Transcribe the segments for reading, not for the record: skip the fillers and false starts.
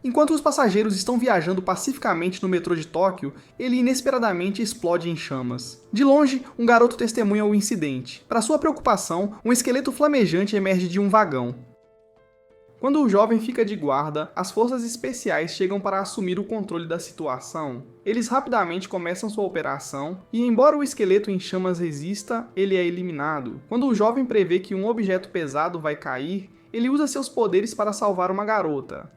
Enquanto os passageiros estão viajando pacificamente no metrô de Tóquio, ele inesperadamente explode em chamas. De longe, um garoto testemunha o incidente. Para sua preocupação, um esqueleto flamejante emerge de um vagão. Quando o jovem fica de guarda, as forças especiais chegam para assumir o controle da situação. Eles rapidamente começam sua operação, e embora o esqueleto em chamas resista, ele é eliminado. Quando o jovem prevê que um objeto pesado vai cair, ele usa seus poderes para salvar uma garota.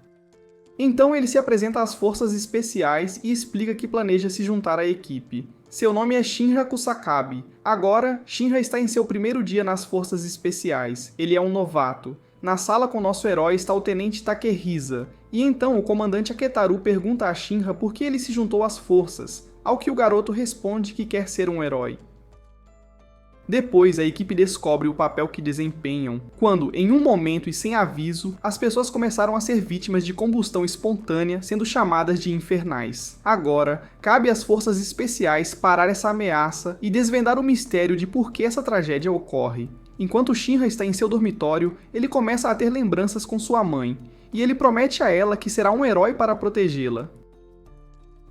Então ele se apresenta às forças especiais e explica que planeja se juntar à equipe. Seu nome é Shinra Kusakabe. Agora, Shinra está em seu primeiro dia nas forças especiais. Ele é um novato. Na sala com nosso herói está o tenente Takehisa, e então o comandante Aketaru pergunta a Shinra por que ele se juntou às forças, ao que o garoto responde que quer ser um herói. Depois, a equipe descobre o papel que desempenham, quando, em um momento e sem aviso, as pessoas começaram a ser vítimas de combustão espontânea, sendo chamadas de infernais. Agora, cabe às forças especiais parar essa ameaça e desvendar o mistério de por que essa tragédia ocorre. Enquanto Shinra está em seu dormitório, ele começa a ter lembranças com sua mãe, e ele promete a ela que será um herói para protegê-la.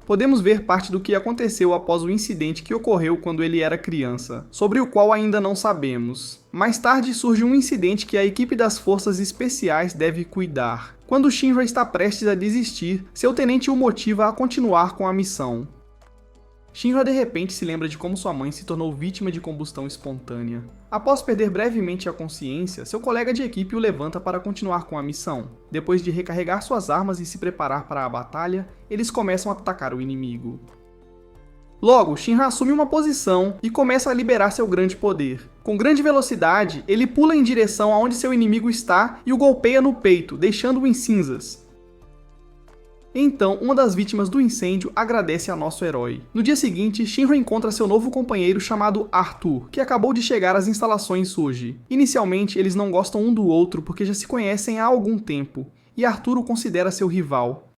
Podemos ver parte do que aconteceu após o incidente que ocorreu quando ele era criança, sobre o qual ainda não sabemos. Mais tarde surge um incidente que a equipe das forças especiais deve cuidar. Quando Shinra está prestes a desistir, seu tenente o motiva a continuar com a missão. Shinra de repente se lembra de como sua mãe se tornou vítima de combustão espontânea. Após perder brevemente a consciência, seu colega de equipe o levanta para continuar com a missão. Depois de recarregar suas armas e se preparar para a batalha, eles começam a atacar o inimigo. Logo, Shinra assume uma posição e começa a liberar seu grande poder. Com grande velocidade, ele pula em direção aonde seu inimigo está e o golpeia no peito, deixando-o em cinzas. Então, uma das vítimas do incêndio agradece a nosso herói. No dia seguinte, Shinra encontra seu novo companheiro chamado Arthur, que acabou de chegar às instalações hoje. Inicialmente, eles não gostam um do outro porque já se conhecem há algum tempo, e Arthur o considera seu rival.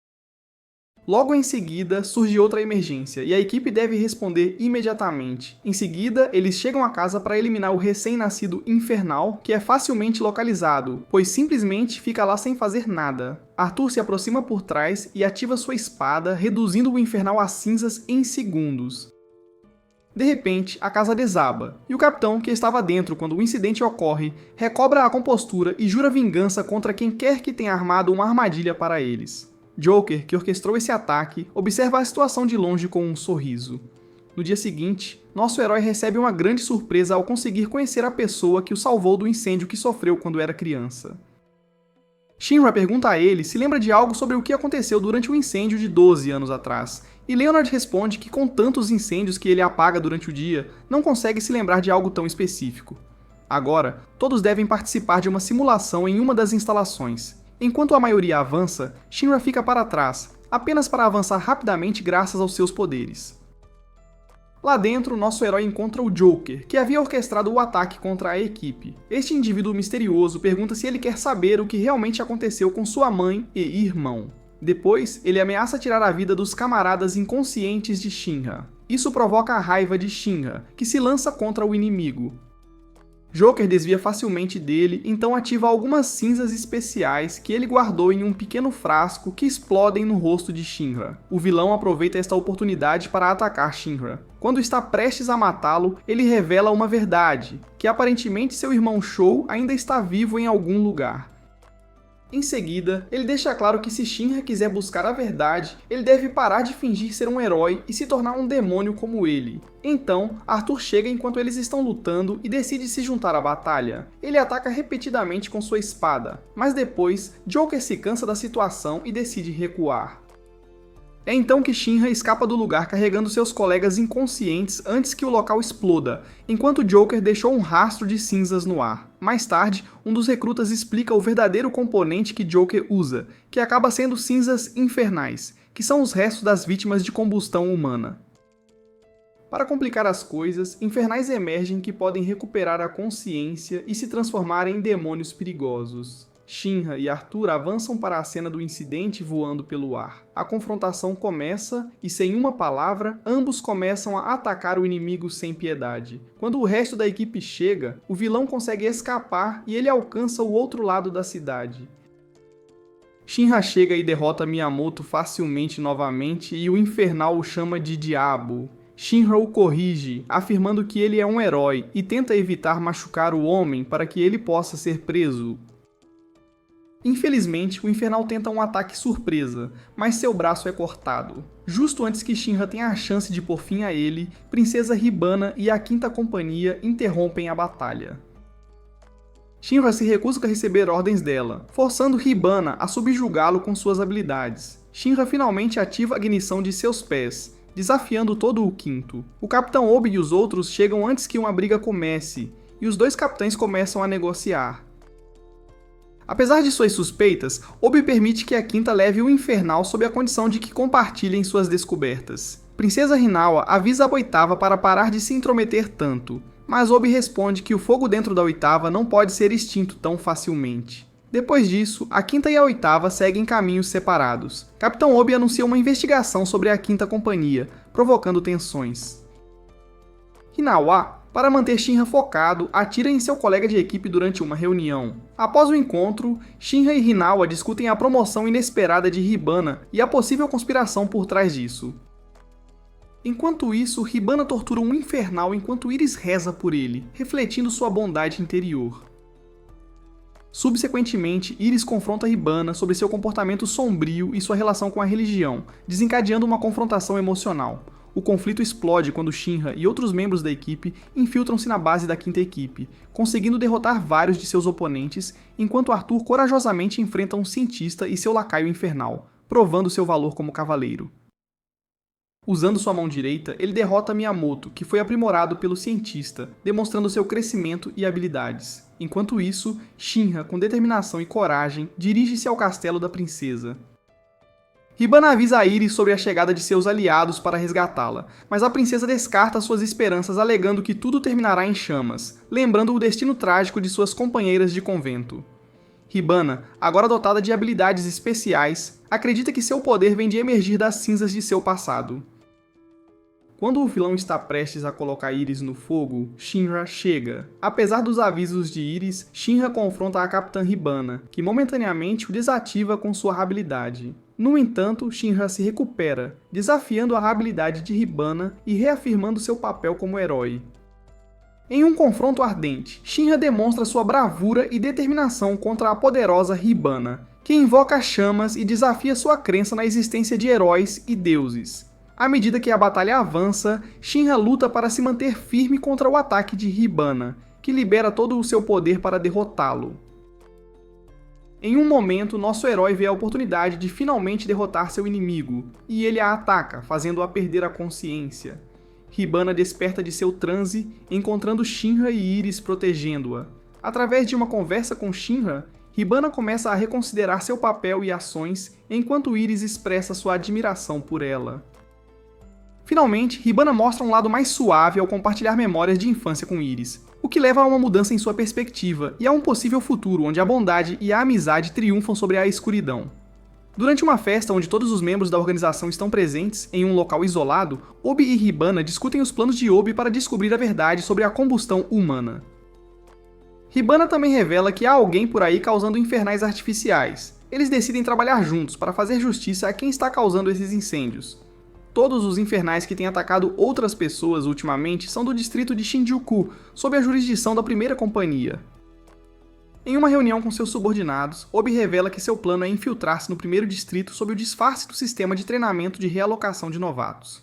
Logo em seguida, surge outra emergência, e a equipe deve responder imediatamente. Em seguida, eles chegam à casa para eliminar o recém-nascido Infernal, que é facilmente localizado, pois simplesmente fica lá sem fazer nada. Arthur se aproxima por trás e ativa sua espada, reduzindo o Infernal a cinzas em segundos. De repente, a casa desaba, e o capitão, que estava dentro quando o incidente ocorre, recobra a compostura e jura vingança contra quem quer que tenha armado uma armadilha para eles. Joker, que orquestrou esse ataque, observa a situação de longe com um sorriso. No dia seguinte, nosso herói recebe uma grande surpresa ao conseguir conhecer a pessoa que o salvou do incêndio que sofreu quando era criança. Shinra pergunta a ele se lembra de algo sobre o que aconteceu durante o incêndio de 12 anos atrás, e Leonard responde que com tantos incêndios que ele apaga durante o dia, não consegue se lembrar de algo tão específico. Agora, todos devem participar de uma simulação em uma das instalações. Enquanto a maioria avança, Shinra fica para trás, apenas para avançar rapidamente graças aos seus poderes. Lá dentro, nosso herói encontra o Joker, que havia orquestrado o ataque contra a equipe. Este indivíduo misterioso pergunta se ele quer saber o que realmente aconteceu com sua mãe e irmão. Depois, ele ameaça tirar a vida dos camaradas inconscientes de Shinra. Isso provoca a raiva de Shinra, que se lança contra o inimigo. Joker desvia facilmente dele, então ativa algumas cinzas especiais que ele guardou em um pequeno frasco que explodem no rosto de Shinra. O vilão aproveita esta oportunidade para atacar Shinra. Quando está prestes a matá-lo, ele revela uma verdade, que aparentemente seu irmão Shou ainda está vivo em algum lugar. Em seguida, ele deixa claro que se Shinra quiser buscar a verdade, ele deve parar de fingir ser um herói e se tornar um demônio como ele. Então, Arthur chega enquanto eles estão lutando e decide se juntar à batalha. Ele ataca repetidamente com sua espada, mas depois, Joker se cansa da situação e decide recuar. É então que Shinra escapa do lugar carregando seus colegas inconscientes antes que o local exploda, enquanto Joker deixou um rastro de cinzas no ar. Mais tarde, um dos recrutas explica o verdadeiro componente que Joker usa, que acaba sendo cinzas infernais, que são os restos das vítimas de combustão humana. Para complicar as coisas, infernais emergem que podem recuperar a consciência e se transformar em demônios perigosos. Shinra e Arthur avançam para a cena do incidente voando pelo ar. A confrontação começa e, sem uma palavra, ambos começam a atacar o inimigo sem piedade. Quando o resto da equipe chega, o vilão consegue escapar e ele alcança o outro lado da cidade. Shinra chega e derrota Miyamoto facilmente novamente e o Infernal o chama de Diabo. Shinra o corrige, afirmando que ele é um herói e tenta evitar machucar o homem para que ele possa ser preso. Infelizmente, o Infernal tenta um ataque surpresa, mas seu braço é cortado. Justo antes que Shinra tenha a chance de pôr fim a ele, Princesa Hibana e a Quinta Companhia interrompem a batalha. Shinra se recusa a receber ordens dela, forçando Hibana a subjugá-lo com suas habilidades. Shinra finalmente ativa a ignição de seus pés, desafiando todo o Quinto. O Capitão Obi e os outros chegam antes que uma briga comece, e os dois capitães começam a negociar. Apesar de suas suspeitas, Obi permite que a Quinta leve o Infernal sob a condição de que compartilhem suas descobertas. Princesa Hinawa avisa a Oitava para parar de se intrometer tanto, mas Obi responde que o fogo dentro da Oitava não pode ser extinto tão facilmente. Depois disso, a Quinta e a Oitava seguem caminhos separados. Capitão Obi anuncia uma investigação sobre a Quinta Companhia, provocando tensões. Hinawa, para manter Shinra focado, atira em seu colega de equipe durante uma reunião. Após o encontro, Shinra e Hinawa discutem a promoção inesperada de Hibana e a possível conspiração por trás disso. Enquanto isso, Hibana tortura um Infernal enquanto Iris reza por ele, refletindo sua bondade interior. Subsequentemente, Iris confronta Hibana sobre seu comportamento sombrio e sua relação com a religião, desencadeando uma confrontação emocional. O conflito explode quando Shinra e outros membros da equipe infiltram-se na base da Quinta Equipe, conseguindo derrotar vários de seus oponentes, enquanto Arthur corajosamente enfrenta um cientista e seu lacaio infernal, provando seu valor como cavaleiro. Usando sua mão direita, ele derrota Miyamoto, que foi aprimorado pelo cientista, demonstrando seu crescimento e habilidades. Enquanto isso, Shinra, com determinação e coragem, dirige-se ao castelo da princesa. Hibana avisa a Iris sobre a chegada de seus aliados para resgatá-la, mas a princesa descarta suas esperanças alegando que tudo terminará em chamas, lembrando o destino trágico de suas companheiras de convento. Hibana, agora dotada de habilidades especiais, acredita que seu poder vem de emergir das cinzas de seu passado. Quando o vilão está prestes a colocar Iris no fogo, Shinra chega. Apesar dos avisos de Iris, Shinra confronta a Capitã Hibana, que momentaneamente o desativa com sua habilidade. No entanto, Shinra se recupera, desafiando a habilidade de Hibana e reafirmando seu papel como herói. Em um confronto ardente, Shinra demonstra sua bravura e determinação contra a poderosa Hibana, que invoca chamas e desafia sua crença na existência de heróis e deuses. À medida que a batalha avança, Shinra luta para se manter firme contra o ataque de Hibana, que libera todo o seu poder para derrotá-lo. Em um momento, nosso herói vê a oportunidade de finalmente derrotar seu inimigo, e ele a ataca, fazendo-a perder a consciência. Hibana desperta de seu transe, encontrando Shinra e Iris protegendo-a. Através de uma conversa com Shinra, Hibana começa a reconsiderar seu papel e ações, enquanto Iris expressa sua admiração por ela. Finalmente, Hibana mostra um lado mais suave ao compartilhar memórias de infância com Iris, o que leva a uma mudança em sua perspectiva e a um possível futuro onde a bondade e a amizade triunfam sobre a escuridão. Durante uma festa onde todos os membros da organização estão presentes, em um local isolado, Obi e Hibana discutem os planos de Obi para descobrir a verdade sobre a combustão humana. Hibana também revela que há alguém por aí causando infernais artificiais. Eles decidem trabalhar juntos para fazer justiça a quem está causando esses incêndios. Todos os infernais que têm atacado outras pessoas ultimamente são do distrito de Shinjuku, sob a jurisdição da Primeira Companhia. Em uma reunião com seus subordinados, Obi revela que seu plano é infiltrar-se no primeiro distrito sob o disfarce do sistema de treinamento de realocação de novatos.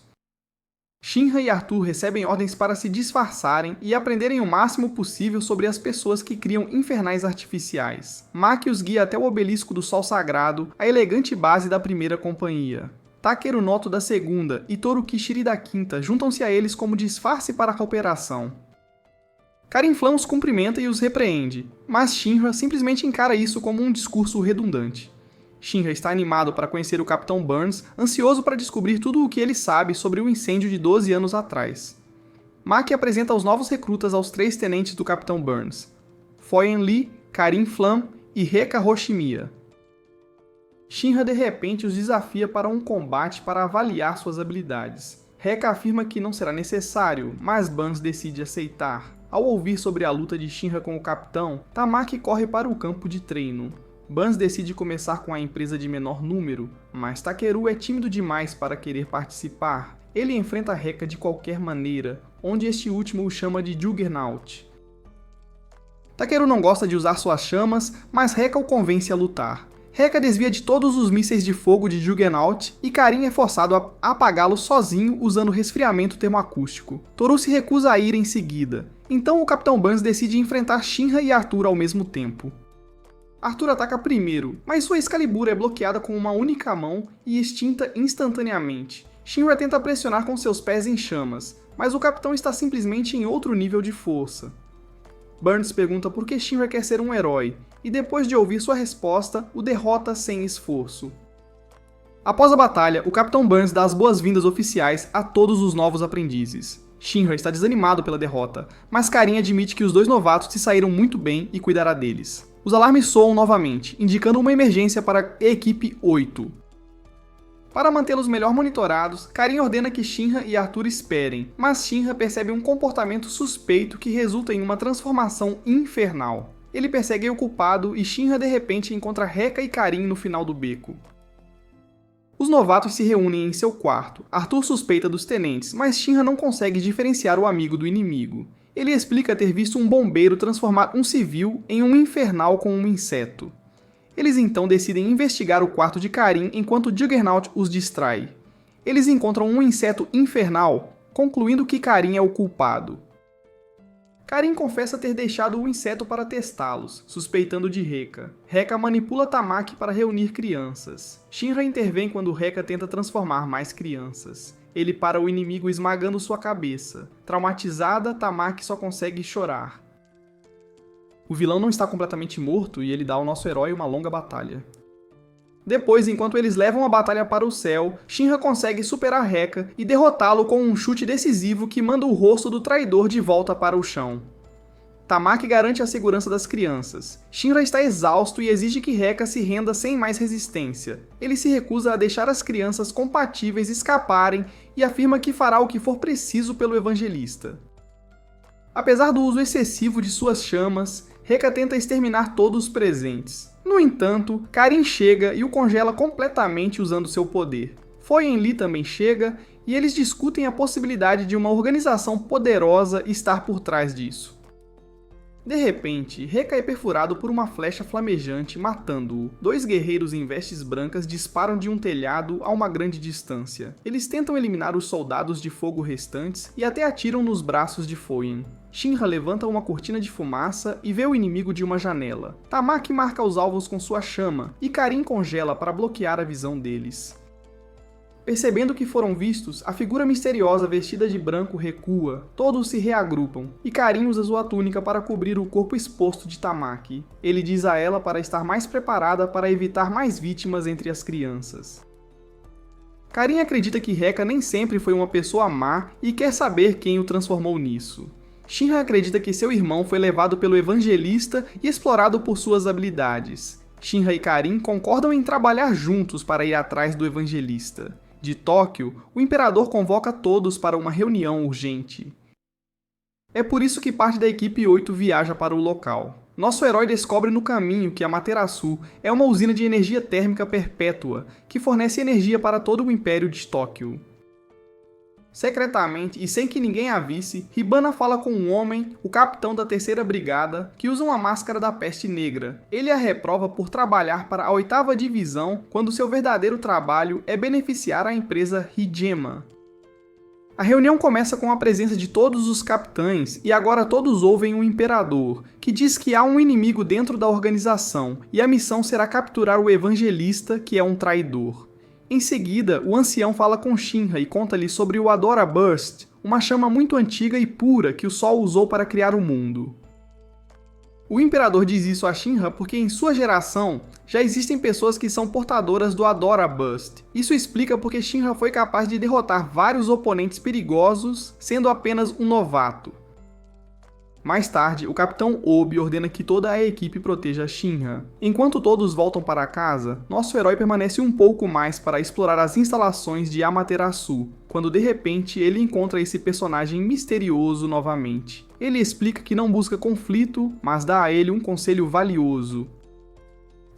Shinra e Arthur recebem ordens para se disfarçarem e aprenderem o máximo possível sobre as pessoas que criam infernais artificiais. Maki os guia até o obelisco do Sol Sagrado, a elegante base da Primeira Companhia. Takeru Noto da Segunda e Toru Kishiri da Quinta juntam-se a eles como disfarce para a cooperação. Karin Flam os cumprimenta e os repreende, mas Shinra simplesmente encara isso como um discurso redundante. Shinra está animado para conhecer o Capitão Burns, ansioso para descobrir tudo o que ele sabe sobre o incêndio de 12 anos atrás. Maki apresenta os novos recrutas aos 3 tenentes do Capitão Burns, Foyen Lee, Karin Flam e Reka Hoshimiya. Shinra de repente os desafia para um combate para avaliar suas habilidades. Reka afirma que não será necessário, mas Burns decide aceitar. Ao ouvir sobre a luta de Shinra com o capitão, Tamaki corre para o campo de treino. Burns decide começar com a empresa de menor número, mas Takeru é tímido demais para querer participar. Ele enfrenta Rekka de qualquer maneira, onde este último o chama de Juggernaut. Takeru não gosta de usar suas chamas, mas Rekka o convence a lutar. Rekka desvia de todos os mísseis de fogo de Juggernaut e Karin é forçado a apagá-lo sozinho usando resfriamento termoacústico. Toru se recusa a ir em seguida, então o Capitão Burns decide enfrentar Shinra e Arthur ao mesmo tempo. Arthur ataca primeiro, mas sua Excalibur é bloqueada com uma única mão e extinta instantaneamente. Shinra tenta pressionar com seus pés em chamas, mas o capitão está simplesmente em outro nível de força. Burns pergunta por que Shinra quer ser um herói, e depois de ouvir sua resposta, o derrota sem esforço. Após a batalha, o Capitão Burns dá as boas-vindas oficiais a todos os novos aprendizes. Shinra está desanimado pela derrota, mas Karin admite que os dois novatos se saíram muito bem e cuidará deles. Os alarmes soam novamente, indicando uma emergência para a equipe 8. Para mantê-los melhor monitorados, Karin ordena que Shinra e Arthur esperem, mas Shinra percebe um comportamento suspeito que resulta em uma transformação infernal. Ele persegue o culpado e Shinra de repente encontra Rekka e Karin no final do beco. Os novatos se reúnem em seu quarto. Arthur suspeita dos tenentes, mas Shinra não consegue diferenciar o amigo do inimigo. Ele explica ter visto um bombeiro transformar um civil em um infernal com um inseto. Eles então decidem investigar o quarto de Karin enquanto Juggernaut os distrai. Eles encontram um inseto infernal, concluindo que Karin é o culpado. Karin confessa ter deixado o inseto para testá-los, suspeitando de Rekka. Rekka manipula Tamaki para reunir crianças. Shinra intervém quando Rekka tenta transformar mais crianças. Ele para o inimigo esmagando sua cabeça. Traumatizada, Tamaki só consegue chorar. O vilão não está completamente morto e ele dá ao nosso herói uma longa batalha. Depois, enquanto eles levam a batalha para o céu, Shinra consegue superar Rekka e derrotá-lo com um chute decisivo que manda o rosto do traidor de volta para o chão. Tamaki garante a segurança das crianças. Shinra está exausto e exige que Rekka se renda sem mais resistência. Ele se recusa a deixar as crianças compatíveis escaparem e afirma que fará o que for preciso pelo evangelista. Apesar do uso excessivo de suas chamas, Rekka tenta exterminar todos os presentes. No entanto, Karin chega e o congela completamente usando seu poder. Foyen Lee também chega e eles discutem a possibilidade de uma organização poderosa estar por trás disso. De repente, Rekka é perfurado por uma flecha flamejante, matando-o. Dois guerreiros em vestes brancas disparam de um telhado a uma grande distância. Eles tentam eliminar os soldados de fogo restantes e até atiram nos braços de Foyen. Shinra levanta uma cortina de fumaça e vê o inimigo de uma janela. Tamaki marca os alvos com sua chama e Karin congela para bloquear a visão deles. Percebendo que foram vistos, a figura misteriosa vestida de branco recua, todos se reagrupam, e Karin usa sua túnica para cobrir o corpo exposto de Tamaki. Ele diz a ela para estar mais preparada para evitar mais vítimas entre as crianças. Karin acredita que Rekka nem sempre foi uma pessoa má e quer saber quem o transformou nisso. Shinra acredita que seu irmão foi levado pelo evangelista e explorado por suas habilidades. Shinra e Karin concordam em trabalhar juntos para ir atrás do evangelista. De Tóquio, o imperador convoca todos para uma reunião urgente. É por isso que parte da equipe 8 viaja para o local. Nosso herói descobre no caminho que Amaterasu é uma usina de energia térmica perpétua, que fornece energia para todo o Império de Tóquio. Secretamente, e sem que ninguém a visse, Hibana fala com um homem, o capitão da 3ª Brigada, que usa uma máscara da peste negra. Ele a reprova por trabalhar para a 8ª Divisão, quando seu verdadeiro trabalho é beneficiar a empresa Hijima. A reunião começa com a presença de todos os capitães, e agora todos ouvem o imperador, que diz que há um inimigo dentro da organização, e a missão será capturar o evangelista, que é um traidor. Em seguida, o ancião fala com Shinra e conta-lhe sobre o Adora Burst, uma chama muito antiga e pura que o Sol usou para criar o mundo. O imperador diz isso a Shinra porque em sua geração já existem pessoas que são portadoras do Adora Burst. Isso explica porque Shinra foi capaz de derrotar vários oponentes perigosos, sendo apenas um novato. Mais tarde, o Capitão Obi ordena que toda a equipe proteja Shinra. Enquanto todos voltam para casa, nosso herói permanece um pouco mais para explorar as instalações de Amaterasu, quando de repente ele encontra esse personagem misterioso novamente. Ele explica que não busca conflito, mas dá a ele um conselho valioso.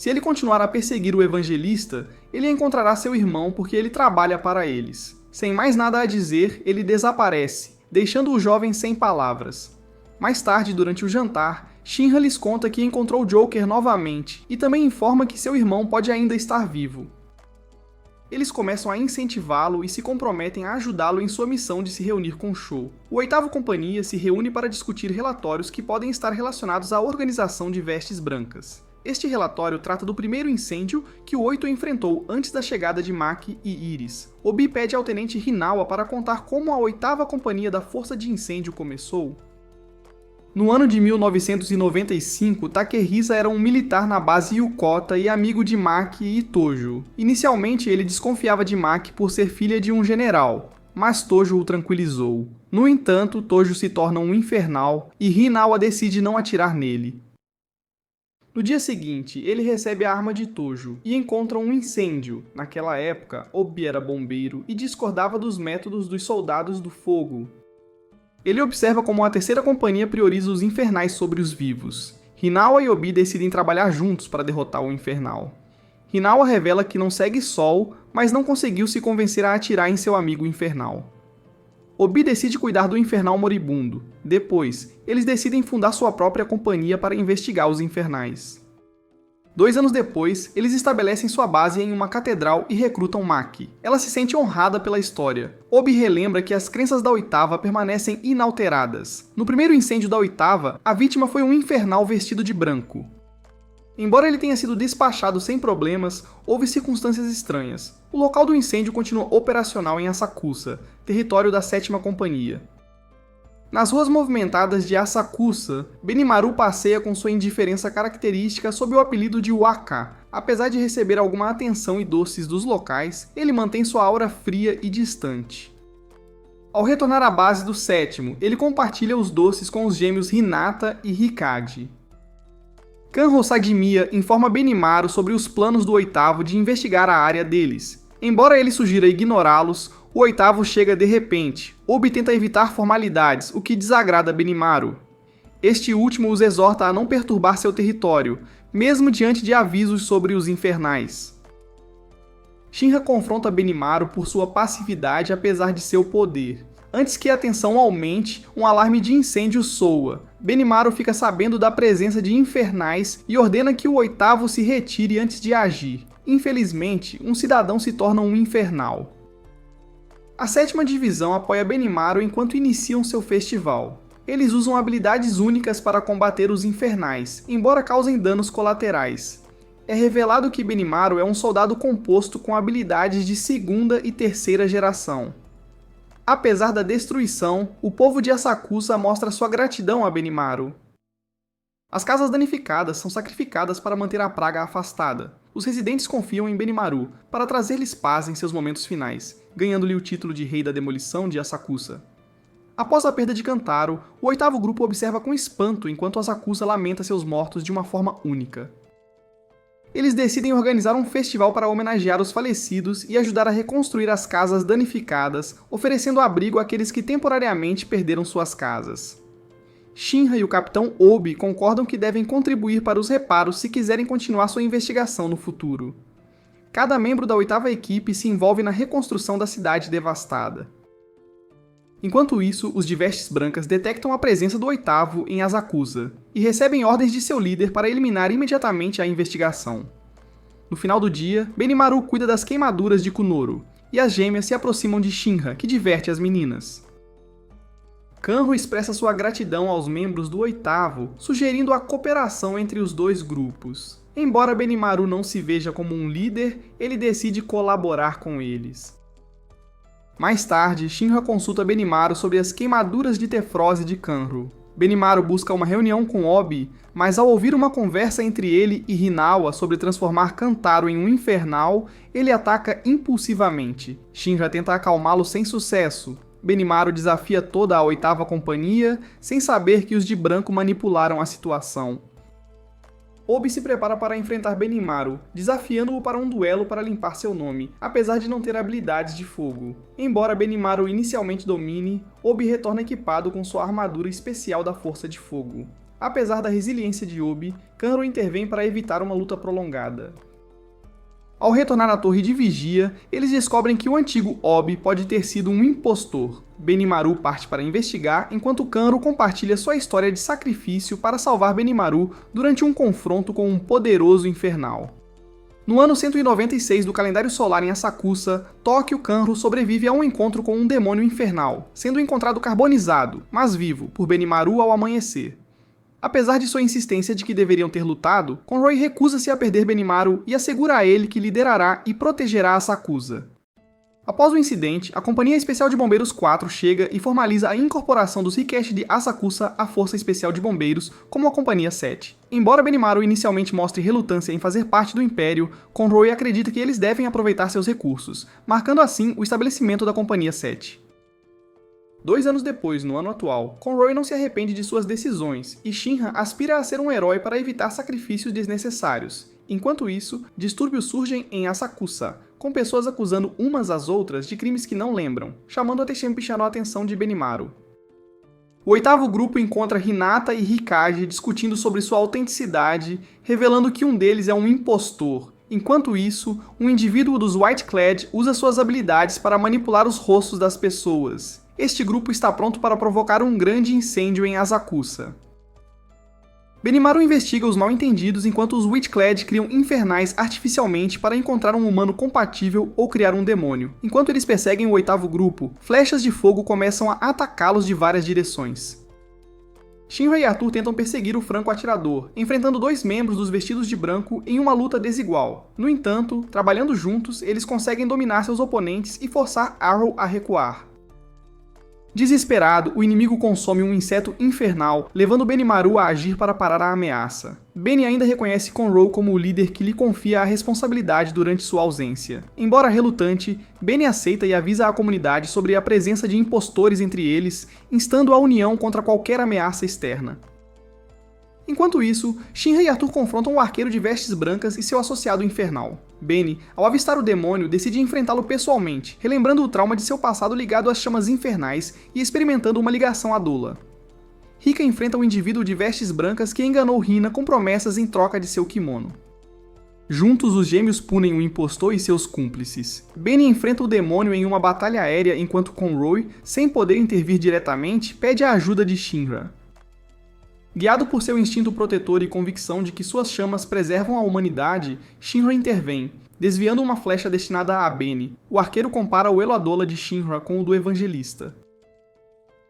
Se ele continuar a perseguir o evangelista, ele encontrará seu irmão porque ele trabalha para eles. Sem mais nada a dizer, ele desaparece, deixando o jovem sem palavras. Mais tarde, durante o jantar, Shinra lhes conta que encontrou Joker novamente e também informa que seu irmão pode ainda estar vivo. Eles começam a incentivá-lo e se comprometem a ajudá-lo em sua missão de se reunir com Sho. O Oitavo Companhia se reúne para discutir relatórios que podem estar relacionados à organização de Vestes Brancas. Este relatório trata do primeiro incêndio que o 8 enfrentou antes da chegada de Maki e Iris. Obi pede ao Tenente Hinawa para contar como a Oitava Companhia da Força de Incêndio começou. No ano de 1995, Takehisa era um militar na base Yukota e amigo de Maki e Tojo. Inicialmente, ele desconfiava de Maki por ser filha de um general, mas Tojo o tranquilizou. No entanto, Tojo se torna um infernal e Hinawa decide não atirar nele. No dia seguinte, ele recebe a arma de Tojo e encontra um incêndio. Naquela época, Obi era bombeiro e discordava dos métodos dos soldados do fogo. Ele observa como a Terceira Companhia prioriza os infernais sobre os vivos. Hinawa e Obi decidem trabalhar juntos para derrotar o infernal. Hinawa revela que não segue Sol, mas não conseguiu se convencer a atirar em seu amigo infernal. Obi decide cuidar do infernal moribundo. Depois, eles decidem fundar sua própria companhia para investigar os infernais. 2 anos depois, eles estabelecem sua base em uma catedral e recrutam Maki. Ela se sente honrada pela história. Obi relembra que as crenças da Oitava permanecem inalteradas. No primeiro incêndio da Oitava, a vítima foi um infernal vestido de branco. Embora ele tenha sido despachado sem problemas, houve circunstâncias estranhas. O local do incêndio continua operacional em Asakusa, território da Sétima Companhia. Nas ruas movimentadas de Asakusa, Benimaru passeia com sua indiferença característica sob o apelido de Waka. Apesar de receber alguma atenção e doces dos locais, ele mantém sua aura fria e distante. Ao retornar à base do Sétimo, ele compartilha os doces com os gêmeos Hinata e Hikage. Kanro Sagimiya informa Benimaru sobre os planos do Oitavo de investigar a área deles. Embora ele sugira ignorá-los, o Oitavo chega de repente. Obi tenta evitar formalidades, o que desagrada Benimaru. Este último os exorta a não perturbar seu território, mesmo diante de avisos sobre os infernais. Shinra confronta Benimaru por sua passividade apesar de seu poder. Antes que a tensão aumente, um alarme de incêndio soa. Benimaru fica sabendo da presença de infernais e ordena que o Oitavo se retire antes de agir. Infelizmente, um cidadão se torna um infernal. A Sétima Divisão apoia Benimaru enquanto iniciam seu festival. Eles usam habilidades únicas para combater os infernais, embora causem danos colaterais. É revelado que Benimaru é um soldado composto com habilidades de segunda e terceira geração. Apesar da destruição, o povo de Asakusa mostra sua gratidão a Benimaru. As casas danificadas são sacrificadas para manter a praga afastada. Os residentes confiam em Benimaru para trazer-lhes paz em seus momentos finais, ganhando-lhe o título de Rei da Demolição de Asakusa. Após a perda de Kantaro, o Oitavo grupo observa com espanto enquanto Asakusa lamenta seus mortos de uma forma única. Eles decidem organizar um festival para homenagear os falecidos e ajudar a reconstruir as casas danificadas, oferecendo abrigo àqueles que temporariamente perderam suas casas. Shinra e o Capitão Obi concordam que devem contribuir para os reparos se quiserem continuar sua investigação no futuro. Cada membro da Oitava equipe se envolve na reconstrução da cidade devastada. Enquanto isso, os de Vestes Brancas detectam a presença do Oitavo em Asakusa e recebem ordens de seu líder para eliminar imediatamente a investigação. No final do dia, Benimaru cuida das queimaduras de Kunoro, e as gêmeas se aproximam de Shinra, que diverte as meninas. Kanro expressa sua gratidão aos membros do Oitavo, sugerindo a cooperação entre os dois grupos. Embora Benimaru não se veja como um líder, ele decide colaborar com eles. Mais tarde, Shinra consulta Benimaru sobre as queimaduras de Tefrose de Kanro. Benimaru busca uma reunião com Obi, mas ao ouvir uma conversa entre ele e Hinawa sobre transformar Kantaro em um infernal, ele ataca impulsivamente. Shinra tenta acalmá-lo sem sucesso. Benimaru desafia toda a Oitava Companhia, sem saber que os de branco manipularam a situação. Obi se prepara para enfrentar Benimaru, desafiando-o para um duelo para limpar seu nome, apesar de não ter habilidades de fogo. Embora Benimaru inicialmente domine, Obi retorna equipado com sua armadura especial da Força de Fogo. Apesar da resiliência de Obi, Kanro intervém para evitar uma luta prolongada. Ao retornar à torre de vigia, eles descobrem que o antigo Obi pode ter sido um impostor. Benimaru parte para investigar, enquanto Kanro compartilha sua história de sacrifício para salvar Benimaru durante um confronto com um poderoso infernal. No ano 196 do calendário solar em Asakusa, Tokyo Kanro sobrevive a um encontro com um demônio infernal, sendo encontrado carbonizado, mas vivo, por Benimaru ao amanhecer. Apesar de sua insistência de que deveriam ter lutado, Conroy recusa-se a perder Benimaru e assegura a ele que liderará e protegerá Asakusa. Após o incidente, a Companhia Especial de Bombeiros 4 chega e formaliza a incorporação dos Hikeshi de Asakusa à Força Especial de Bombeiros como a Companhia 7. Embora Benimaru inicialmente mostre relutância em fazer parte do Império, Conroy acredita que eles devem aproveitar seus recursos, marcando assim o estabelecimento da Companhia 7. 2 anos depois, no ano atual, Conroy não se arrepende de suas decisões, e Shinra aspira a ser um herói para evitar sacrifícios desnecessários. Enquanto isso, distúrbios surgem em Asakusa, com pessoas acusando umas às outras de crimes que não lembram, chamando a atenção de Benimaru. O 8º grupo encontra Hinata e Hikage discutindo sobre sua autenticidade, revelando que um deles é um impostor. Enquanto isso, um indivíduo dos White Clad usa suas habilidades para manipular os rostos das pessoas. Este grupo está pronto para provocar um grande incêndio em Asakusa. Benimaru investiga os mal-entendidos enquanto os Witchclad criam infernais artificialmente para encontrar um humano compatível ou criar um demônio. Enquanto eles perseguem o 8º grupo, flechas de fogo começam a atacá-los de várias direções. Shinra e Arthur tentam perseguir o franco-atirador, enfrentando 2 membros dos vestidos de branco em uma luta desigual. No entanto, trabalhando juntos, eles conseguem dominar seus oponentes e forçar Arrow a recuar. Desesperado, o inimigo consome um inseto infernal, levando Benimaru a agir para parar a ameaça. Beni ainda reconhece Conroy como o líder que lhe confia a responsabilidade durante sua ausência. Embora relutante, Beni aceita e avisa a comunidade sobre a presença de impostores entre eles, instando a união contra qualquer ameaça externa. Enquanto isso, Shinra e Arthur confrontam o arqueiro de vestes brancas e seu associado infernal. Beni, ao avistar o demônio, decide enfrentá-lo pessoalmente, relembrando o trauma de seu passado ligado às chamas infernais e experimentando uma ligação à dula. Rika enfrenta um indivíduo de vestes brancas que enganou Hina com promessas em troca de seu kimono. Juntos, os gêmeos punem o impostor e seus cúmplices. Beni enfrenta o demônio em uma batalha aérea enquanto Conroy, sem poder intervir diretamente, pede a ajuda de Shinra. Guiado por seu instinto protetor e convicção de que suas chamas preservam a humanidade, Shinra intervém, desviando uma flecha destinada a Beni. O arqueiro compara o Elo-Adola de Shinra com o do Evangelista.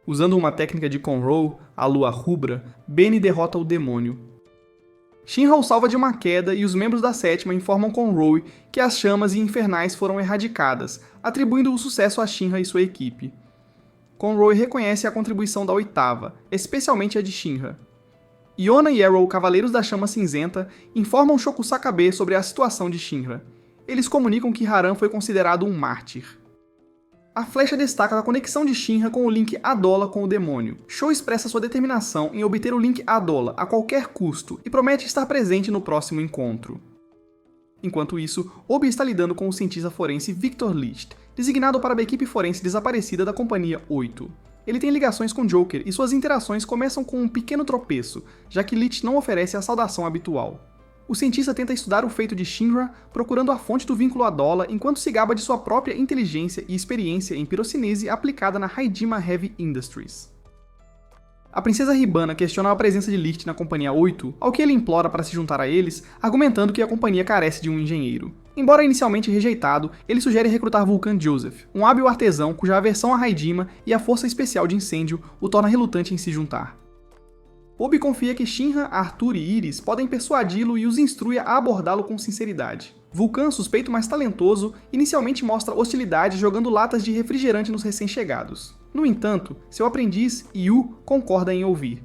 Usando uma técnica de Conroy, a Lua Rubra, Beni derrota o demônio. Shinra o salva de uma queda e os membros da Sétima informam Conroy que as chamas infernais foram erradicadas, atribuindo o sucesso a Shinra e sua equipe. Conroy reconhece a contribuição da 8ª, especialmente a de Shinra. Yona e Arrow, Cavaleiros da Chama Cinzenta, informam Shokusakabe sobre a situação de Shinra. Eles comunicam que Haran foi considerado um mártir. A flecha destaca a conexão de Shinra com o link Adola com o demônio. Sho expressa sua determinação em obter o link Adola a qualquer custo e promete estar presente no próximo encontro. Enquanto isso, Obi está lidando com o cientista forense Victor Licht, designado para a equipe forense desaparecida da Companhia 8. Ele tem ligações com Joker e suas interações começam com um pequeno tropeço, já que Licht não oferece a saudação habitual. O cientista tenta estudar o feito de Shinra, procurando a fonte do vínculo Adola, enquanto se gaba de sua própria inteligência e experiência em pirocinese aplicada na Haidima Heavy Industries. A princesa Hibana questiona a presença de Licht na Companhia 8, ao que ele implora para se juntar a eles, argumentando que a companhia carece de um engenheiro. Embora inicialmente rejeitado, ele sugere recrutar Vulcan Joseph, um hábil artesão cuja aversão a Haidima e a força especial de incêndio o torna relutante em se juntar. Obi confia que Shinra, Arthur e Iris podem persuadi-lo e os instrui a abordá-lo com sinceridade. Vulcan, suspeito mais talentoso, inicialmente mostra hostilidade jogando latas de refrigerante nos recém-chegados. No entanto, seu aprendiz, Yu, concorda em ouvir.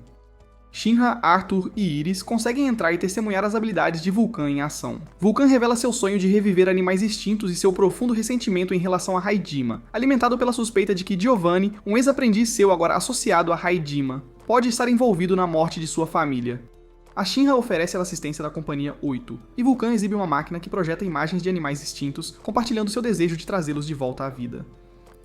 Shinra, Arthur e Iris conseguem entrar e testemunhar as habilidades de Vulcan em ação. Vulcan revela seu sonho de reviver animais extintos e seu profundo ressentimento em relação a Haidima, alimentado pela suspeita de que Giovanni, um ex-aprendiz seu agora associado a Haidima, pode estar envolvido na morte de sua família. A Shinra oferece a assistência da Companhia 8, e Vulcan exibe uma máquina que projeta imagens de animais extintos, compartilhando seu desejo de trazê-los de volta à vida.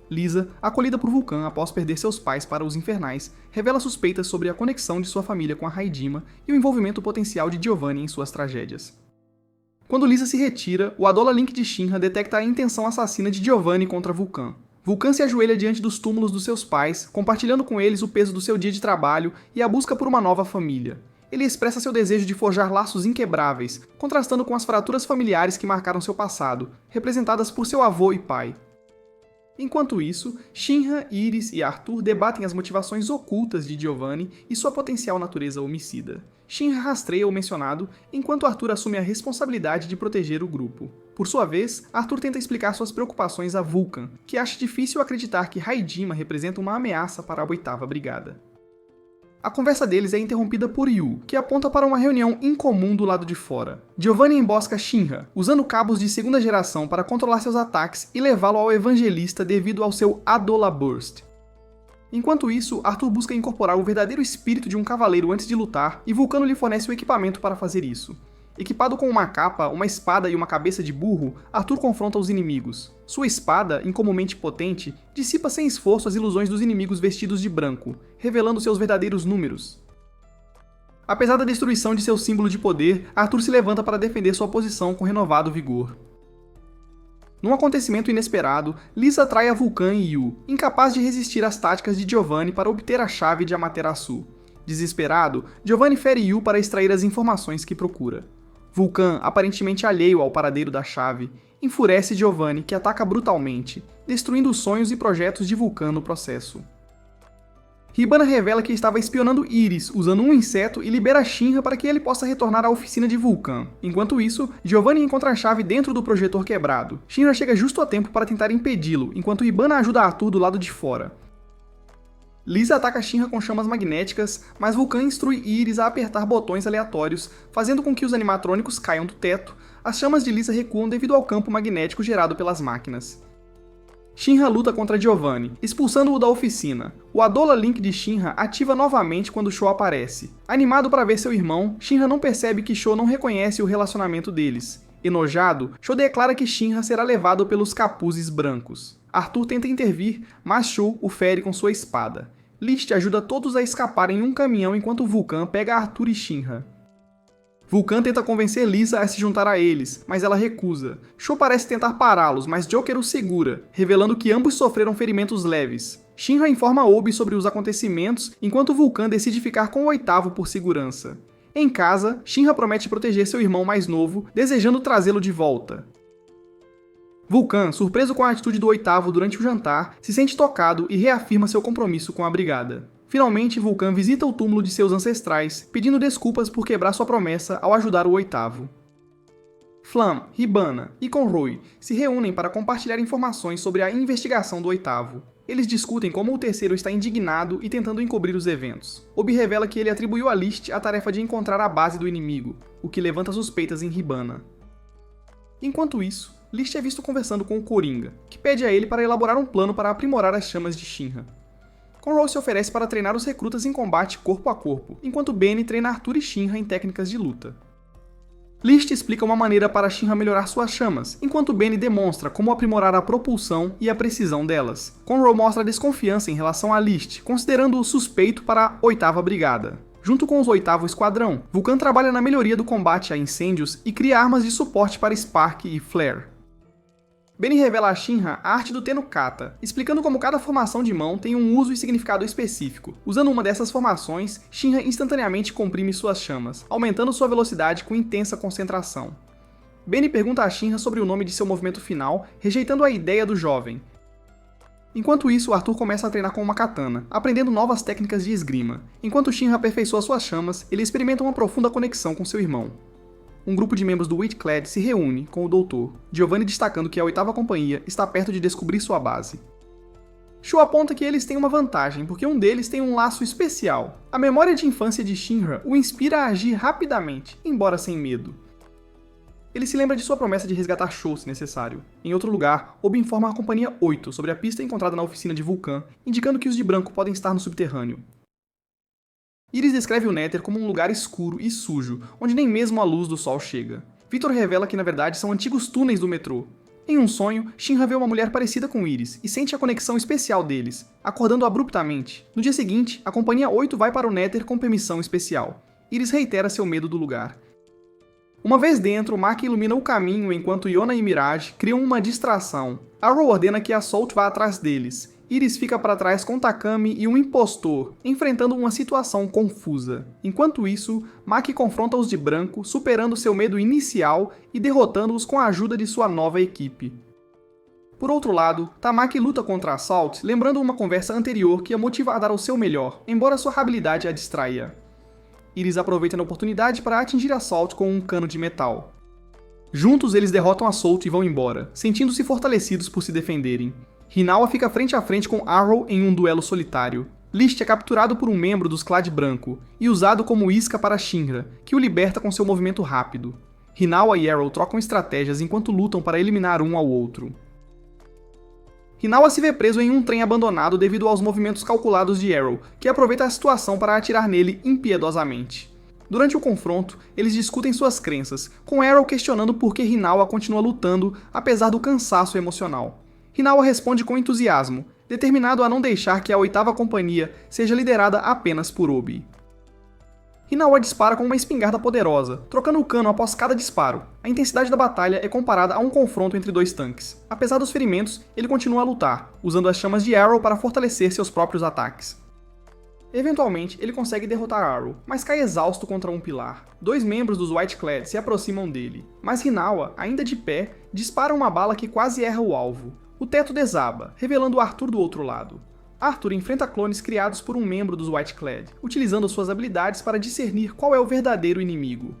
Lisa, acolhida por Vulcan após perder seus pais para os Infernais, revela suspeitas sobre a conexão de sua família com a Raidima e o envolvimento potencial de Giovanni em suas tragédias. Quando Lisa se retira, o Adola Link de Shinra detecta a intenção assassina de Giovanni contra Vulcan. Vulcan se ajoelha diante dos túmulos dos seus pais, compartilhando com eles o peso do seu dia de trabalho e a busca por uma nova família. Ele expressa seu desejo de forjar laços inquebráveis, contrastando com as fraturas familiares que marcaram seu passado, representadas por seu avô e pai. Enquanto isso, Shinra, Iris e Arthur debatem as motivações ocultas de Giovanni e sua potencial natureza homicida. Shinra rastreia o mencionado, enquanto Arthur assume a responsabilidade de proteger o grupo. Por sua vez, Arthur tenta explicar suas preocupações a Vulcan, que acha difícil acreditar que Raidima representa uma ameaça para a 8ª Brigada. A conversa deles é interrompida por Yu, que aponta para uma reunião incomum do lado de fora. Giovanni embosca Shinra, usando cabos de 2ª geração para controlar seus ataques e levá-lo ao Evangelista devido ao seu Adola Burst. Enquanto isso, Arthur busca incorporar o verdadeiro espírito de um cavaleiro antes de lutar, e Vulcano lhe fornece o equipamento para fazer isso. Equipado com uma capa, uma espada e uma cabeça de burro, Arthur confronta os inimigos. Sua espada, incomumente potente, dissipa sem esforço as ilusões dos inimigos vestidos de branco, revelando seus verdadeiros números. Apesar da destruição de seu símbolo de poder, Arthur se levanta para defender sua posição com renovado vigor. Num acontecimento inesperado, Lisa atrai a Vulcan e Yu, incapaz de resistir às táticas de Giovanni para obter a chave de Amaterasu. Desesperado, Giovanni fere Yu para extrair as informações que procura. Vulcan, aparentemente alheio ao paradeiro da chave, enfurece Giovanni, que ataca brutalmente, destruindo os sonhos e projetos de Vulcan no processo. Hibana revela que estava espionando Iris usando um inseto e libera Shinra para que ele possa retornar à oficina de Vulcan. Enquanto isso, Giovanni encontra a chave dentro do projetor quebrado. Shinra chega justo a tempo para tentar impedi-lo, enquanto Hibana ajuda Arthur do lado de fora. Lisa ataca Shinra com chamas magnéticas, mas Vulcan instrui Iris a apertar botões aleatórios, fazendo com que os animatrônicos caiam do teto. As chamas de Lisa recuam devido ao campo magnético gerado pelas máquinas. Shinra luta contra Giovanni, expulsando-o da oficina. O Adola Link de Shinra ativa novamente quando Sho aparece. Animado para ver seu irmão, Shinra não percebe que Sho não reconhece o relacionamento deles. Enojado, Sho declara que Shinra será levado pelos capuzes brancos. Arthur tenta intervir, mas Sho o fere com sua espada. List ajuda todos a escapar em um caminhão enquanto Vulcan pega Arthur e Shinra. Vulcan tenta convencer Lisa a se juntar a eles, mas ela recusa. Sho parece tentar pará-los, mas Joker o segura, revelando que ambos sofreram ferimentos leves. Shinra informa Obi sobre os acontecimentos, enquanto Vulcan decide ficar com o 8º por segurança. Em casa, Shinra promete proteger seu irmão mais novo, desejando trazê-lo de volta. Vulcan, surpreso com a atitude do 8º durante o jantar, se sente tocado e reafirma seu compromisso com a brigada. Finalmente, Vulcan visita o túmulo de seus ancestrais, pedindo desculpas por quebrar sua promessa ao ajudar o 8º. Flam, Hibana e Conroy se reúnem para compartilhar informações sobre a investigação do 8º. Eles discutem como o terceiro está indignado e tentando encobrir os eventos. Obi revela que ele atribuiu a List a tarefa de encontrar a base do inimigo, o que levanta suspeitas em Hibana. Enquanto isso, List é visto conversando com o Coringa, que pede a ele para elaborar um plano para aprimorar as chamas de Shinra. Conroy se oferece para treinar os recrutas em combate corpo a corpo, enquanto Benny treina Arthur e Shinra em técnicas de luta. List explica uma maneira para Shinra melhorar suas chamas, enquanto Benny demonstra como aprimorar a propulsão e a precisão delas. Conroy mostra desconfiança em relação a List, considerando-o suspeito para a 8ª Brigada. Junto com os 8º Esquadrão, Vulcan trabalha na melhoria do combate a incêndios e cria armas de suporte para Spark e Flare. Benny revela a Shinra a arte do Tenukata, explicando como cada formação de mão tem um uso e significado específico. Usando uma dessas formações, Shinra instantaneamente comprime suas chamas, aumentando sua velocidade com intensa concentração. Benny pergunta a Shinra sobre o nome de seu movimento final, rejeitando a ideia do jovem. Enquanto isso, Arthur começa a treinar com uma katana, aprendendo novas técnicas de esgrima. Enquanto Shinra aperfeiçoa suas chamas, ele experimenta uma profunda conexão com seu irmão. Um grupo de membros do Witchclad se reúne com o Doutor, Giovanni destacando que a 8ª Companhia está perto de descobrir sua base. Sho aponta que eles têm uma vantagem, porque um deles tem um laço especial. A memória de infância de Shinra o inspira a agir rapidamente, embora sem medo. Ele se lembra de sua promessa de resgatar Sho se necessário. Em outro lugar, Obi informa a Companhia 8 sobre a pista encontrada na oficina de Vulcan, indicando que os de branco podem estar no subterrâneo. Iris descreve o Nether como um lugar escuro e sujo, onde nem mesmo a luz do sol chega. Victor revela que na verdade são antigos túneis do metrô. Em um sonho, Shinra vê uma mulher parecida com Iris e sente a conexão especial deles, acordando abruptamente. No dia seguinte, a Companhia 8 vai para o Nether com permissão especial. Iris reitera seu medo do lugar. Uma vez dentro, Maki ilumina o caminho enquanto Yona e Mirage criam uma distração. Arrow ordena que a Salt vá atrás deles. Iris fica para trás com Takami e um impostor, enfrentando uma situação confusa. Enquanto isso, Maki confronta os de branco, superando seu medo inicial e derrotando-os com a ajuda de sua nova equipe. Por outro lado, Tamaki luta contra a Salt, lembrando uma conversa anterior que a motiva a dar o seu melhor, embora sua habilidade a distraia. Iris aproveita a oportunidade para atingir a Salt com um cano de metal. Juntos eles derrotam a Salt e vão embora, sentindo-se fortalecidos por se defenderem. Hinawa fica frente a frente com Arrow em um duelo solitário. List é capturado por um membro dos Clad Branco e usado como isca para Shinra, que o liberta com seu movimento rápido. Hinawa e Arrow trocam estratégias enquanto lutam para eliminar um ao outro. Hinawa se vê preso em um trem abandonado devido aos movimentos calculados de Arrow, que aproveita a situação para atirar nele impiedosamente. Durante o confronto, eles discutem suas crenças, com Arrow questionando por que Hinawa continua lutando apesar do cansaço emocional. Hinawa responde com entusiasmo, determinado a não deixar que a 8ª Companhia seja liderada apenas por Obi. Hinawa dispara com uma espingarda poderosa, trocando o cano após cada disparo. A intensidade da batalha é comparada a um confronto entre dois tanques. Apesar dos ferimentos, ele continua a lutar, usando as chamas de Arrow para fortalecer seus próprios ataques. Eventualmente, ele consegue derrotar Arrow, mas cai exausto contra um pilar. Dois membros dos White Clad se aproximam dele, mas Hinawa, ainda de pé, dispara uma bala que quase erra o alvo. O teto desaba, revelando Arthur do outro lado. Arthur enfrenta clones criados por um membro dos White Clad, utilizando suas habilidades para discernir qual é o verdadeiro inimigo.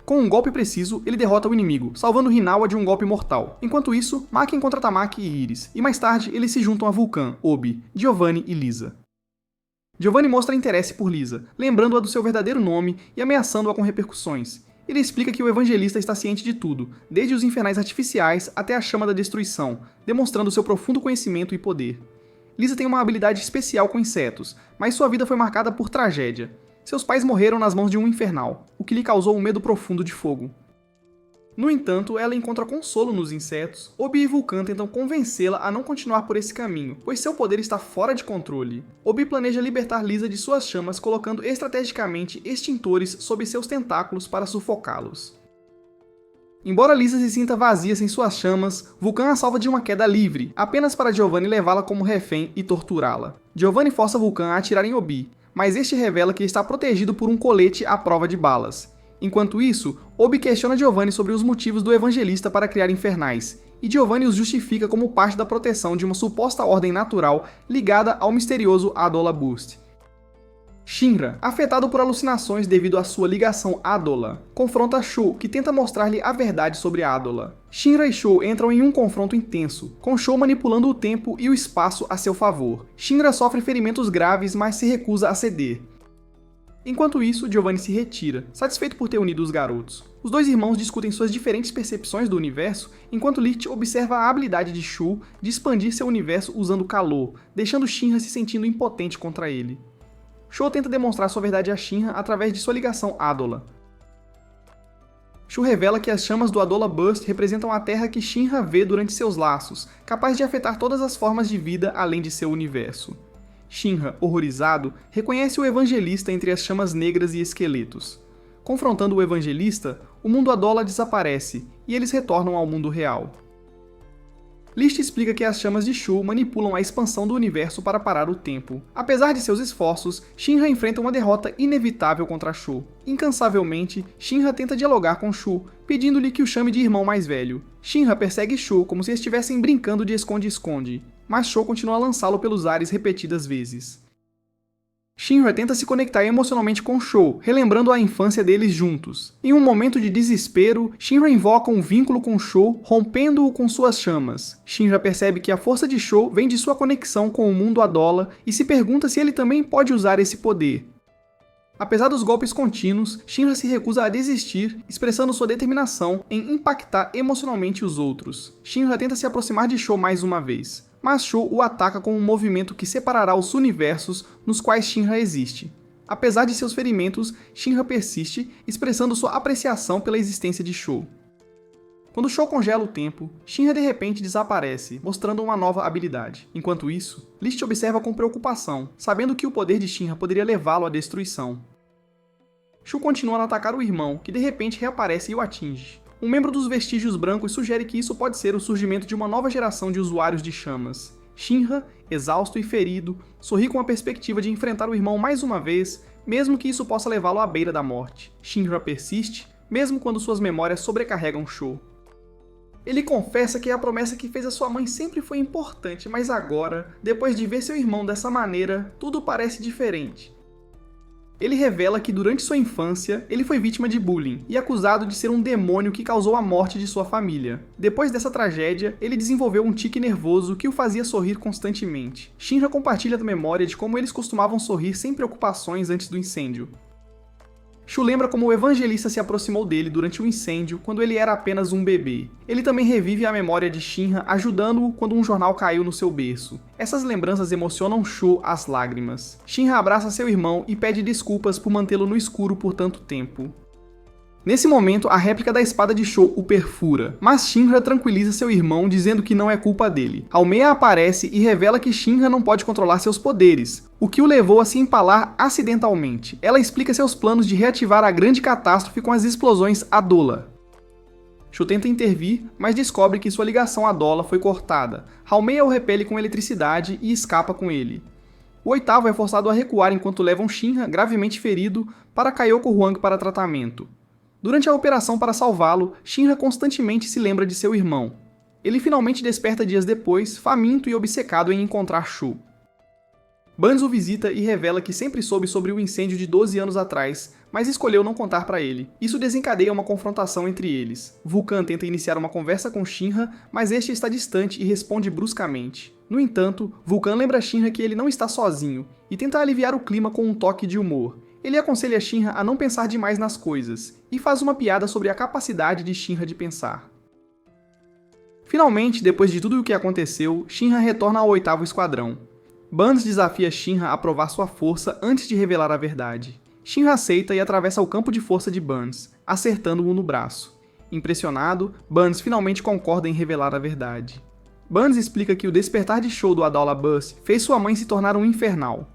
Com um golpe preciso, ele derrota o inimigo, salvando Hinawa de um golpe mortal. Enquanto isso, Maki encontra Tamaki e Iris, e mais tarde eles se juntam a Vulcan, Obi, Giovanni e Lisa. Giovanni mostra interesse por Lisa, lembrando-a do seu verdadeiro nome e ameaçando-a com repercussões. Ele explica que o Evangelista está ciente de tudo, desde os infernais artificiais até a chama da destruição, demonstrando seu profundo conhecimento e poder. Lisa tem uma habilidade especial com insetos, mas sua vida foi marcada por tragédia. Seus pais morreram nas mãos de um infernal, o que lhe causou um medo profundo de fogo. No entanto, ela encontra consolo nos insetos. Obi e Vulcan tentam convencê-la a não continuar por esse caminho, pois seu poder está fora de controle. Obi planeja libertar Lisa de suas chamas, colocando estrategicamente extintores sob seus tentáculos para sufocá-los. Embora Lisa se sinta vazia sem suas chamas, Vulcan a salva de uma queda livre, apenas para Giovanni levá-la como refém e torturá-la. Giovanni força Vulcan a atirar em Obi, mas este revela que está protegido por um colete à prova de balas. Enquanto isso, Obi questiona Giovanni sobre os motivos do Evangelista para criar infernais, e Giovanni os justifica como parte da proteção de uma suposta ordem natural ligada ao misterioso Adola Boost. Shinra, afetado por alucinações devido à sua ligação Adola, confronta Sho, que tenta mostrar-lhe a verdade sobre Adola. Shinra e Sho entram em um confronto intenso, com Sho manipulando o tempo e o espaço a seu favor. Shinra sofre ferimentos graves, mas se recusa a ceder. Enquanto isso, Giovanni se retira, satisfeito por ter unido os garotos. Os dois irmãos discutem suas diferentes percepções do universo, enquanto Lich observa a habilidade de Shu de expandir seu universo usando calor, deixando Shinra se sentindo impotente contra ele. Shu tenta demonstrar sua verdade a Shinra através de sua ligação Adola. Shu revela que as chamas do Adola Burst representam a Terra que Shinra vê durante seus laços, capaz de afetar todas as formas de vida além de seu universo. Shinra, horrorizado, reconhece o Evangelista entre as chamas negras e esqueletos. Confrontando o Evangelista, o mundo Adola desaparece, e eles retornam ao mundo real. List explica que as chamas de Shu manipulam a expansão do universo para parar o tempo. Apesar de seus esforços, Shinra enfrenta uma derrota inevitável contra Shu. Incansavelmente, Shinra tenta dialogar com Shu, pedindo-lhe que o chame de irmão mais velho. Shinra persegue Shu como se estivessem brincando de esconde-esconde, mas Shu continua a lançá-lo pelos ares repetidas vezes. Shinra tenta se conectar emocionalmente com Shu, relembrando a infância deles juntos. Em um momento de desespero, Shinra invoca um vínculo com Shu, rompendo-o com suas chamas. Shinra percebe que a força de Shu vem de sua conexão com o mundo Adola e se pergunta se ele também pode usar esse poder. Apesar dos golpes contínuos, Shinra se recusa a desistir, expressando sua determinação em impactar emocionalmente os outros. Shinra tenta se aproximar de Shu mais uma vez, mas Shu o ataca com um movimento que separará os universos nos quais Shinra existe. Apesar de seus ferimentos, Shinra persiste, expressando sua apreciação pela existência de Shu. Quando Shou congela o tempo, Shinra de repente desaparece, mostrando uma nova habilidade. Enquanto isso, List observa com preocupação, sabendo que o poder de Shinra poderia levá-lo à destruição. Shu continua a atacar o irmão, que de repente reaparece e o atinge. Um membro dos Vestígios Brancos sugere que isso pode ser o surgimento de uma nova geração de usuários de chamas. Shinra, exausto e ferido, sorri com a perspectiva de enfrentar o irmão mais uma vez, mesmo que isso possa levá-lo à beira da morte. Shinra persiste, mesmo quando suas memórias sobrecarregam Shou. Ele confessa que a promessa que fez a sua mãe sempre foi importante, mas agora, depois de ver seu irmão dessa maneira, tudo parece diferente. Ele revela que durante sua infância, ele foi vítima de bullying e acusado de ser um demônio que causou a morte de sua família. Depois dessa tragédia, ele desenvolveu um tique nervoso que o fazia sorrir constantemente. Shinra compartilha da memória de como eles costumavam sorrir sem preocupações antes do incêndio. Shu lembra como o evangelista se aproximou dele durante o incêndio quando ele era apenas um bebê. Ele também revive a memória de Shinra ajudando-o quando um jornal caiu no seu berço. Essas lembranças emocionam Shu às lágrimas. Shinra abraça seu irmão e pede desculpas por mantê-lo no escuro por tanto tempo. Nesse momento, a réplica da espada de Shou o perfura, mas Shinra tranquiliza seu irmão dizendo que não é culpa dele. Almeia aparece e revela que Shinra não pode controlar seus poderes, o que o levou a se empalar acidentalmente. Ela explica seus planos de reativar a grande catástrofe com as explosões Adola. Shou tenta intervir, mas descobre que sua ligação à Adola foi cortada. Almeia o repele com eletricidade e escapa com ele. O oitavo é forçado a recuar enquanto levam Shinra, gravemente ferido, para Kaioko Huang para tratamento. Durante a operação para salvá-lo, Shinra constantemente se lembra de seu irmão. Ele finalmente desperta dias depois, faminto e obcecado em encontrar Shu. Buns o visita e revela que sempre soube sobre o incêndio de 12 anos atrás, mas escolheu não contar para ele. Isso desencadeia uma confrontação entre eles. Vulcan tenta iniciar uma conversa com Shinra, mas este está distante e responde bruscamente. No entanto, Vulcan lembra Shinra que ele não está sozinho, e tenta aliviar o clima com um toque de humor. Ele aconselha Shinra a não pensar demais nas coisas, e faz uma piada sobre a capacidade de Shinra de pensar. Finalmente, depois de tudo o que aconteceu, Shinra retorna ao oitavo esquadrão. Buns desafia Shinra a provar sua força antes de revelar a verdade. Shinra aceita e atravessa o campo de força de Buns, acertando-o no braço. Impressionado, Buns finalmente concorda em revelar a verdade. Buns explica que o despertar de Shou do Adola Burst fez sua mãe se tornar um infernal.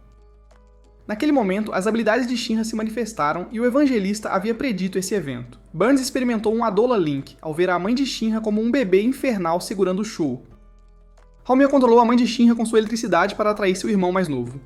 Naquele momento, as habilidades de Shinra se manifestaram e o evangelista havia predito esse evento. Buns experimentou um Adola Link ao ver a mãe de Shinra como um bebê infernal segurando Shou. Haumea controlou a mãe de Shinra com sua eletricidade para atrair seu irmão mais novo.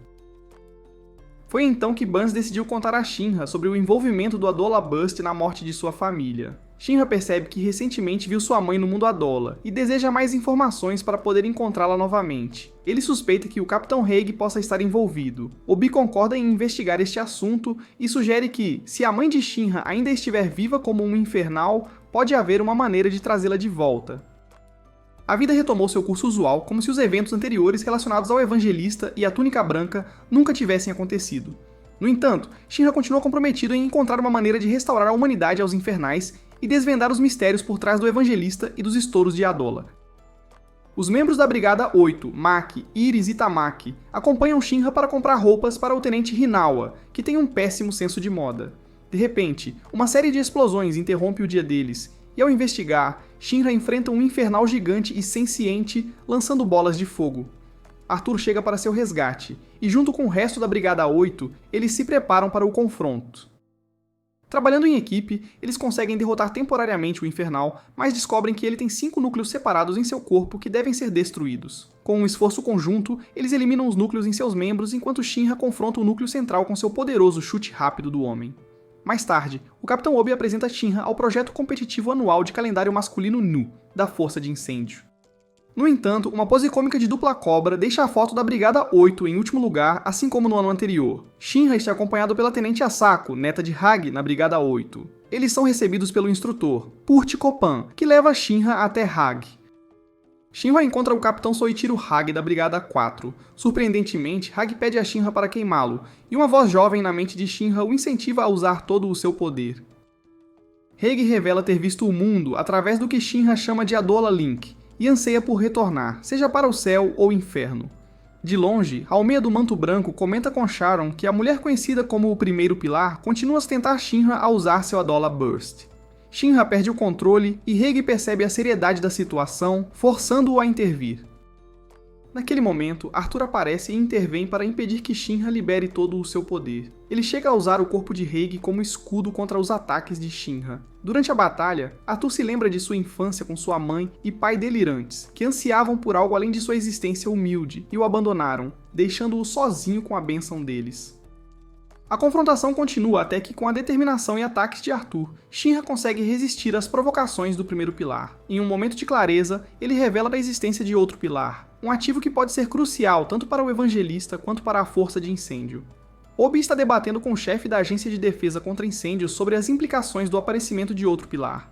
Foi então que Buns decidiu contar a Shinra sobre o envolvimento do Adola Burst na morte de sua família. Shinra percebe que recentemente viu sua mãe no mundo Adola e deseja mais informações para poder encontrá-la novamente. Ele suspeita que o Capitão Haig possa estar envolvido. Obi concorda em investigar este assunto e sugere que, se a mãe de Shinra ainda estiver viva como um infernal, pode haver uma maneira de trazê-la de volta. A vida retomou seu curso usual, como se os eventos anteriores relacionados ao Evangelista e à Túnica Branca nunca tivessem acontecido. No entanto, Shinra continua comprometido em encontrar uma maneira de restaurar a humanidade aos infernais e desvendar os mistérios por trás do Evangelista e dos estouros de Adola. Os membros da Brigada 8, Maki, Iris e Tamaki, acompanham Shinra para comprar roupas para o Tenente Hinawa, que tem um péssimo senso de moda. De repente, uma série de explosões interrompe o dia deles, e ao investigar, Shinra enfrenta um infernal gigante e senciente, lançando bolas de fogo. Arthur chega para seu resgate, e junto com o resto da Brigada 8, eles se preparam para o confronto. Trabalhando em equipe, eles conseguem derrotar temporariamente o Infernal, mas descobrem que ele tem 5 núcleos separados em seu corpo que devem ser destruídos. Com um esforço conjunto, eles eliminam os núcleos em seus membros enquanto Shinra confronta o núcleo central com seu poderoso chute rápido do homem. Mais tarde, o Capitão Obi apresenta Shinra ao projeto competitivo anual de calendário masculino Nu, da Força de Incêndio. No entanto, uma pose cômica de dupla cobra deixa a foto da Brigada 8 em último lugar, assim como no ano anterior. Shinra está acompanhado pela Tenente Asako, neta de Hag, na Brigada 8. Eles são recebidos pelo instrutor, Purt Kopan, que leva Shinra até Hag. Shinra encontra o Capitão Soichiro Hag da Brigada 4. Surpreendentemente, Hag pede a Shinra para queimá-lo, e uma voz jovem na mente de Shinra o incentiva a usar todo o seu poder. Haig revela ter visto o mundo através do que Shinra chama de Adola Link, e anseia por retornar, seja para o céu ou inferno. De longe, Haumea do Manto Branco comenta com Sharon que a mulher conhecida como o Primeiro Pilar continua a tentar Shinra a usar seu Adola Burst. Shinra perde o controle e Heige percebe a seriedade da situação, forçando-o a intervir. Naquele momento, Arthur aparece e intervém para impedir que Shinra libere todo o seu poder. Ele chega a usar o corpo de Heige como escudo contra os ataques de Shinra. Durante a batalha, Arthur se lembra de sua infância com sua mãe e pai delirantes, que ansiavam por algo além de sua existência humilde, e o abandonaram, deixando-o sozinho com a bênção deles. A confrontação continua até que, com a determinação e ataques de Arthur, Shinra consegue resistir às provocações do primeiro pilar. Em um momento de clareza, ele revela a existência de outro pilar, um ativo que pode ser crucial tanto para o Evangelista quanto para a Força de Incêndio. Obi está debatendo com o chefe da Agência de Defesa contra Incêndios sobre as implicações do aparecimento de outro pilar.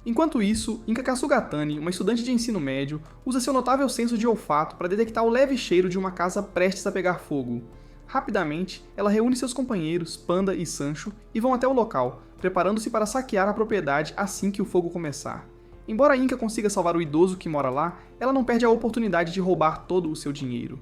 Enquanto isso, Inka Kasugatani, uma estudante de ensino médio, usa seu notável senso de olfato para detectar o leve cheiro de uma casa prestes a pegar fogo. Rapidamente, ela reúne seus companheiros, Panda e Sancho, e vão até o local, preparando-se para saquear a propriedade assim que o fogo começar. Embora Inka consiga salvar o idoso que mora lá, ela não perde a oportunidade de roubar todo o seu dinheiro.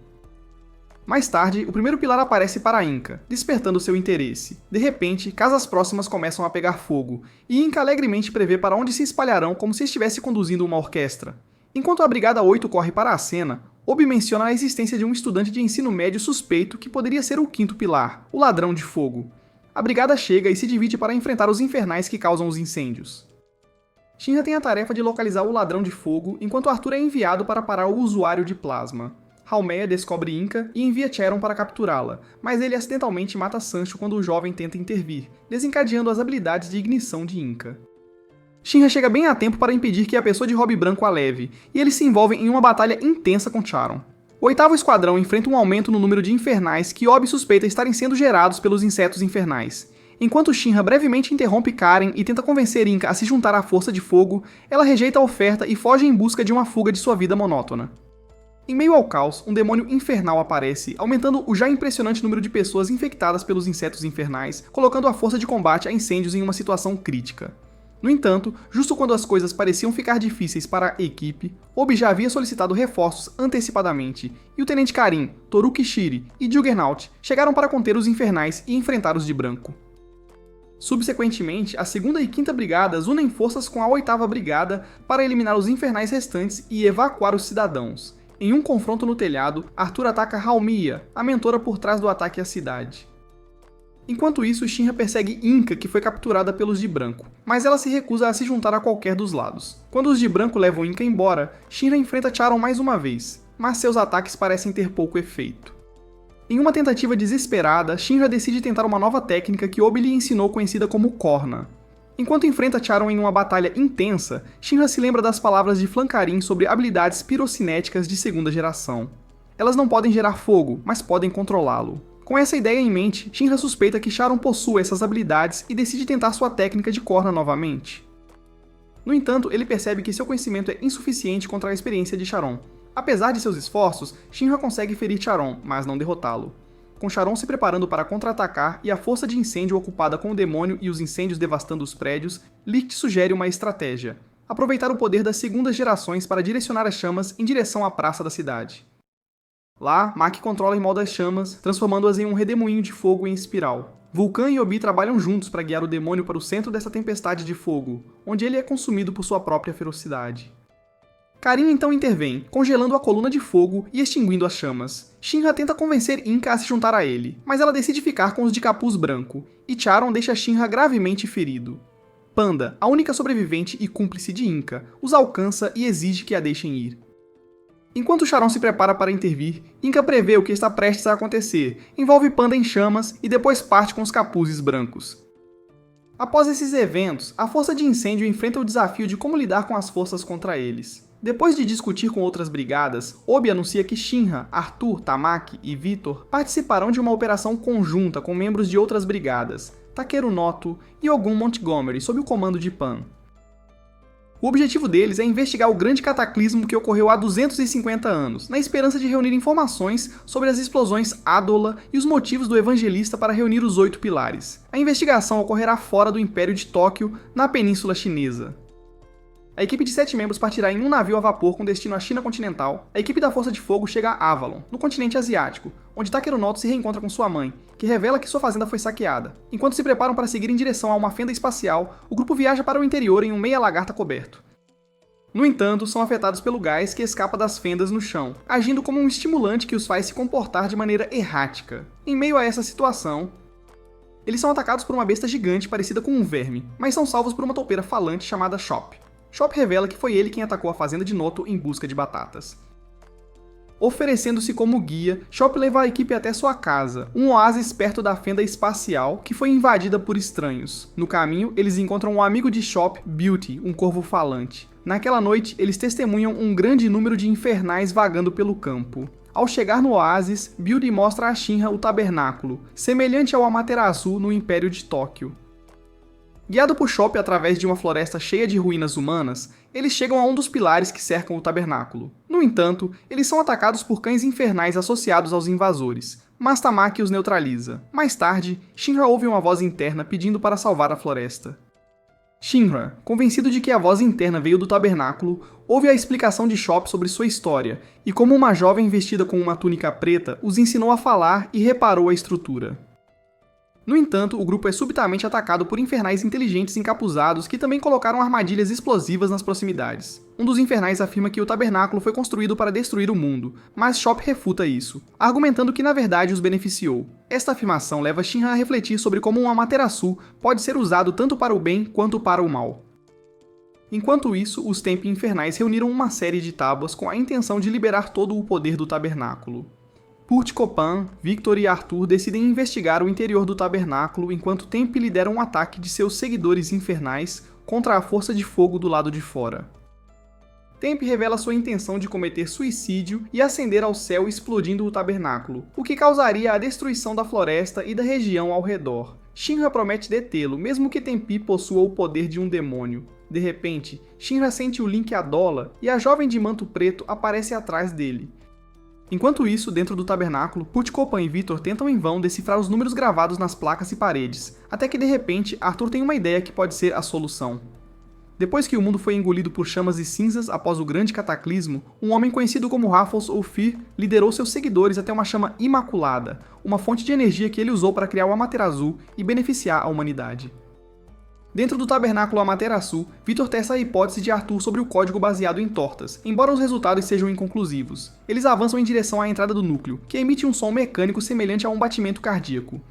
Mais tarde, o primeiro pilar aparece para Inka, despertando seu interesse. De repente, casas próximas começam a pegar fogo, e Inka alegremente prevê para onde se espalharão como se estivesse conduzindo uma orquestra. Enquanto a Brigada 8 corre para a cena, Obi menciona a existência de um estudante de ensino médio suspeito que poderia ser o quinto pilar, o Ladrão de Fogo. A brigada chega e se divide para enfrentar os infernais que causam os incêndios. Shinra tem a tarefa de localizar o Ladrão de Fogo, enquanto Arthur é enviado para parar o usuário de plasma. Haumea descobre Inka e envia Charon para capturá-la, mas ele acidentalmente mata Sancho quando o jovem tenta intervir, desencadeando as habilidades de ignição de Inka. Shinra chega bem a tempo para impedir que a pessoa de Robe Branco a leve, e eles se envolvem em uma batalha intensa com Charon. O 8º Esquadrão enfrenta um aumento no número de infernais que Obi suspeita estarem sendo gerados pelos insetos infernais. Enquanto Shinra brevemente interrompe Karen e tenta convencer Inka a se juntar à Força de Fogo, ela rejeita a oferta e foge em busca de uma fuga de sua vida monótona. Em meio ao caos, um demônio infernal aparece, aumentando o já impressionante número de pessoas infectadas pelos insetos infernais, colocando a força de combate a incêndios em uma situação crítica. No entanto, justo quando as coisas pareciam ficar difíceis para a equipe, Obi já havia solicitado reforços antecipadamente, e o Tenente Karin, Toru Kishiri e Juggernaut chegaram para conter os infernais e enfrentar os de branco. Subsequentemente, a 2ª e 5ª Brigadas unem forças com a 8ª Brigada para eliminar os infernais restantes e evacuar os cidadãos. Em um confronto no telhado, Arthur ataca Haumea, a mentora por trás do ataque à cidade. Enquanto isso, Shinra persegue Inka, que foi capturada pelos de branco, mas ela se recusa a se juntar a qualquer dos lados. Quando os de branco levam Inka embora, Shinra enfrenta Charon mais uma vez, mas seus ataques parecem ter pouco efeito. Em uma tentativa desesperada, Shinra decide tentar uma nova técnica que Obi lhe ensinou, conhecida como Korna. Enquanto enfrenta Charon em uma batalha intensa, Shinra se lembra das palavras de Flancarin sobre habilidades pirocinéticas de 2ª geração. Elas não podem gerar fogo, mas podem controlá-lo. Com essa ideia em mente, Shinra suspeita que Charon possui essas habilidades e decide tentar sua técnica de Korna novamente. No entanto, ele percebe que seu conhecimento é insuficiente contra a experiência de Charon. Apesar de seus esforços, Shinra consegue ferir Charon, mas não derrotá-lo. Com Charon se preparando para contra-atacar e a força de incêndio ocupada com o demônio e os incêndios devastando os prédios, Licht sugere uma estratégia: aproveitar o poder das 2ª gerações para direcionar as chamas em direção à praça da cidade. Lá, Maki controla e molda as chamas, transformando-as em um redemoinho de fogo em espiral. Vulcan e Obi trabalham juntos para guiar o demônio para o centro dessa tempestade de fogo, onde ele é consumido por sua própria ferocidade. Karin então intervém, congelando a coluna de fogo e extinguindo as chamas. Shinra tenta convencer Inka a se juntar a ele, mas ela decide ficar com os de capuz branco, e Charon deixa Shinra gravemente ferido. Panda, a única sobrevivente e cúmplice de Inka, os alcança e exige que a deixem ir. Enquanto Charon se prepara para intervir, Inka prevê o que está prestes a acontecer, envolve Panda em chamas e depois parte com os capuzes brancos. Após esses eventos, a força de incêndio enfrenta o desafio de como lidar com as forças contra eles. Depois de discutir com outras brigadas, Obi anuncia que Shinra, Arthur, Tamaki e Vitor participarão de uma operação conjunta com membros de outras brigadas, Takeru Noto e Ogun Montgomery, sob o comando de Pan. O objetivo deles é investigar o grande cataclismo que ocorreu há 250 anos, na esperança de reunir informações sobre as explosões Adola e os motivos do Evangelista para reunir os 8 pilares. A investigação ocorrerá fora do Império de Tóquio, na Península Chinesa. A equipe de 7 membros partirá em um navio a vapor com destino à China continental. A equipe da Força de Fogo chega a Avalon, no continente asiático, onde Takeru Noto se reencontra com sua mãe, que revela que sua fazenda foi saqueada. Enquanto se preparam para seguir em direção a uma fenda espacial, o grupo viaja para o interior em um meia-lagarta coberto. No entanto, são afetados pelo gás que escapa das fendas no chão, agindo como um estimulante que os faz se comportar de maneira errática. Em meio a essa situação, eles são atacados por uma besta gigante parecida com um verme, mas são salvos por uma toupeira falante chamada Chop. Chop revela que foi ele quem atacou a fazenda de Noto em busca de batatas. Oferecendo-se como guia, Chop leva a equipe até sua casa, um oásis perto da fenda espacial que foi invadida por estranhos. No caminho, eles encontram um amigo de Chop, Beauty, um corvo falante. Naquela noite, eles testemunham um grande número de infernais vagando pelo campo. Ao chegar no oásis, Beauty mostra a Shinra o tabernáculo, semelhante ao Amaterasu no Império de Tóquio. Guiado por Chop através de uma floresta cheia de ruínas humanas, eles chegam a um dos pilares que cercam o tabernáculo. No entanto, eles são atacados por cães infernais associados aos invasores, mas Tamaki os neutraliza. Mais tarde, Shinra ouve uma voz interna pedindo para salvar a floresta. Shinra, convencido de que a voz interna veio do tabernáculo, ouve a explicação de Chop sobre sua história, e como uma jovem vestida com uma túnica preta os ensinou a falar e reparou a estrutura. No entanto, o grupo é subitamente atacado por infernais inteligentes encapuzados que também colocaram armadilhas explosivas nas proximidades. Um dos infernais afirma que o tabernáculo foi construído para destruir o mundo, mas Chop refuta isso, argumentando que na verdade os beneficiou. Esta afirmação leva Shinra a refletir sobre como um Amaterasu pode ser usado tanto para o bem quanto para o mal. Enquanto isso, os Tempi infernais reuniram uma série de tábuas com a intenção de liberar todo o poder do tabernáculo. Purt Copan, Victor e Arthur decidem investigar o interior do tabernáculo enquanto Tempi lidera um ataque de seus seguidores infernais contra a força de fogo do lado de fora. Tempi revela sua intenção de cometer suicídio e ascender ao céu explodindo o tabernáculo, o que causaria a destruição da floresta e da região ao redor. Shinra promete detê-lo, mesmo que Tempi possua o poder de um demônio. De repente, Shinra sente o link Adola e a jovem de manto preto aparece atrás dele. Enquanto isso, dentro do tabernáculo, Purt Copan e Victor tentam em vão decifrar os números gravados nas placas e paredes, até que de repente Arthur tem uma ideia que pode ser a solução. Depois que o mundo foi engolido por chamas e cinzas após o grande cataclismo, um homem conhecido como Raffles ou Fear liderou seus seguidores até uma chama imaculada, uma fonte de energia que ele usou para criar o Amaterasu e beneficiar a humanidade. Dentro do tabernáculo Amaterasu, Victor testa a hipótese de Arthur sobre o código baseado em tortas, embora os resultados sejam inconclusivos. Eles avançam em direção à entrada do núcleo, que emite um som mecânico semelhante a um batimento cardíaco.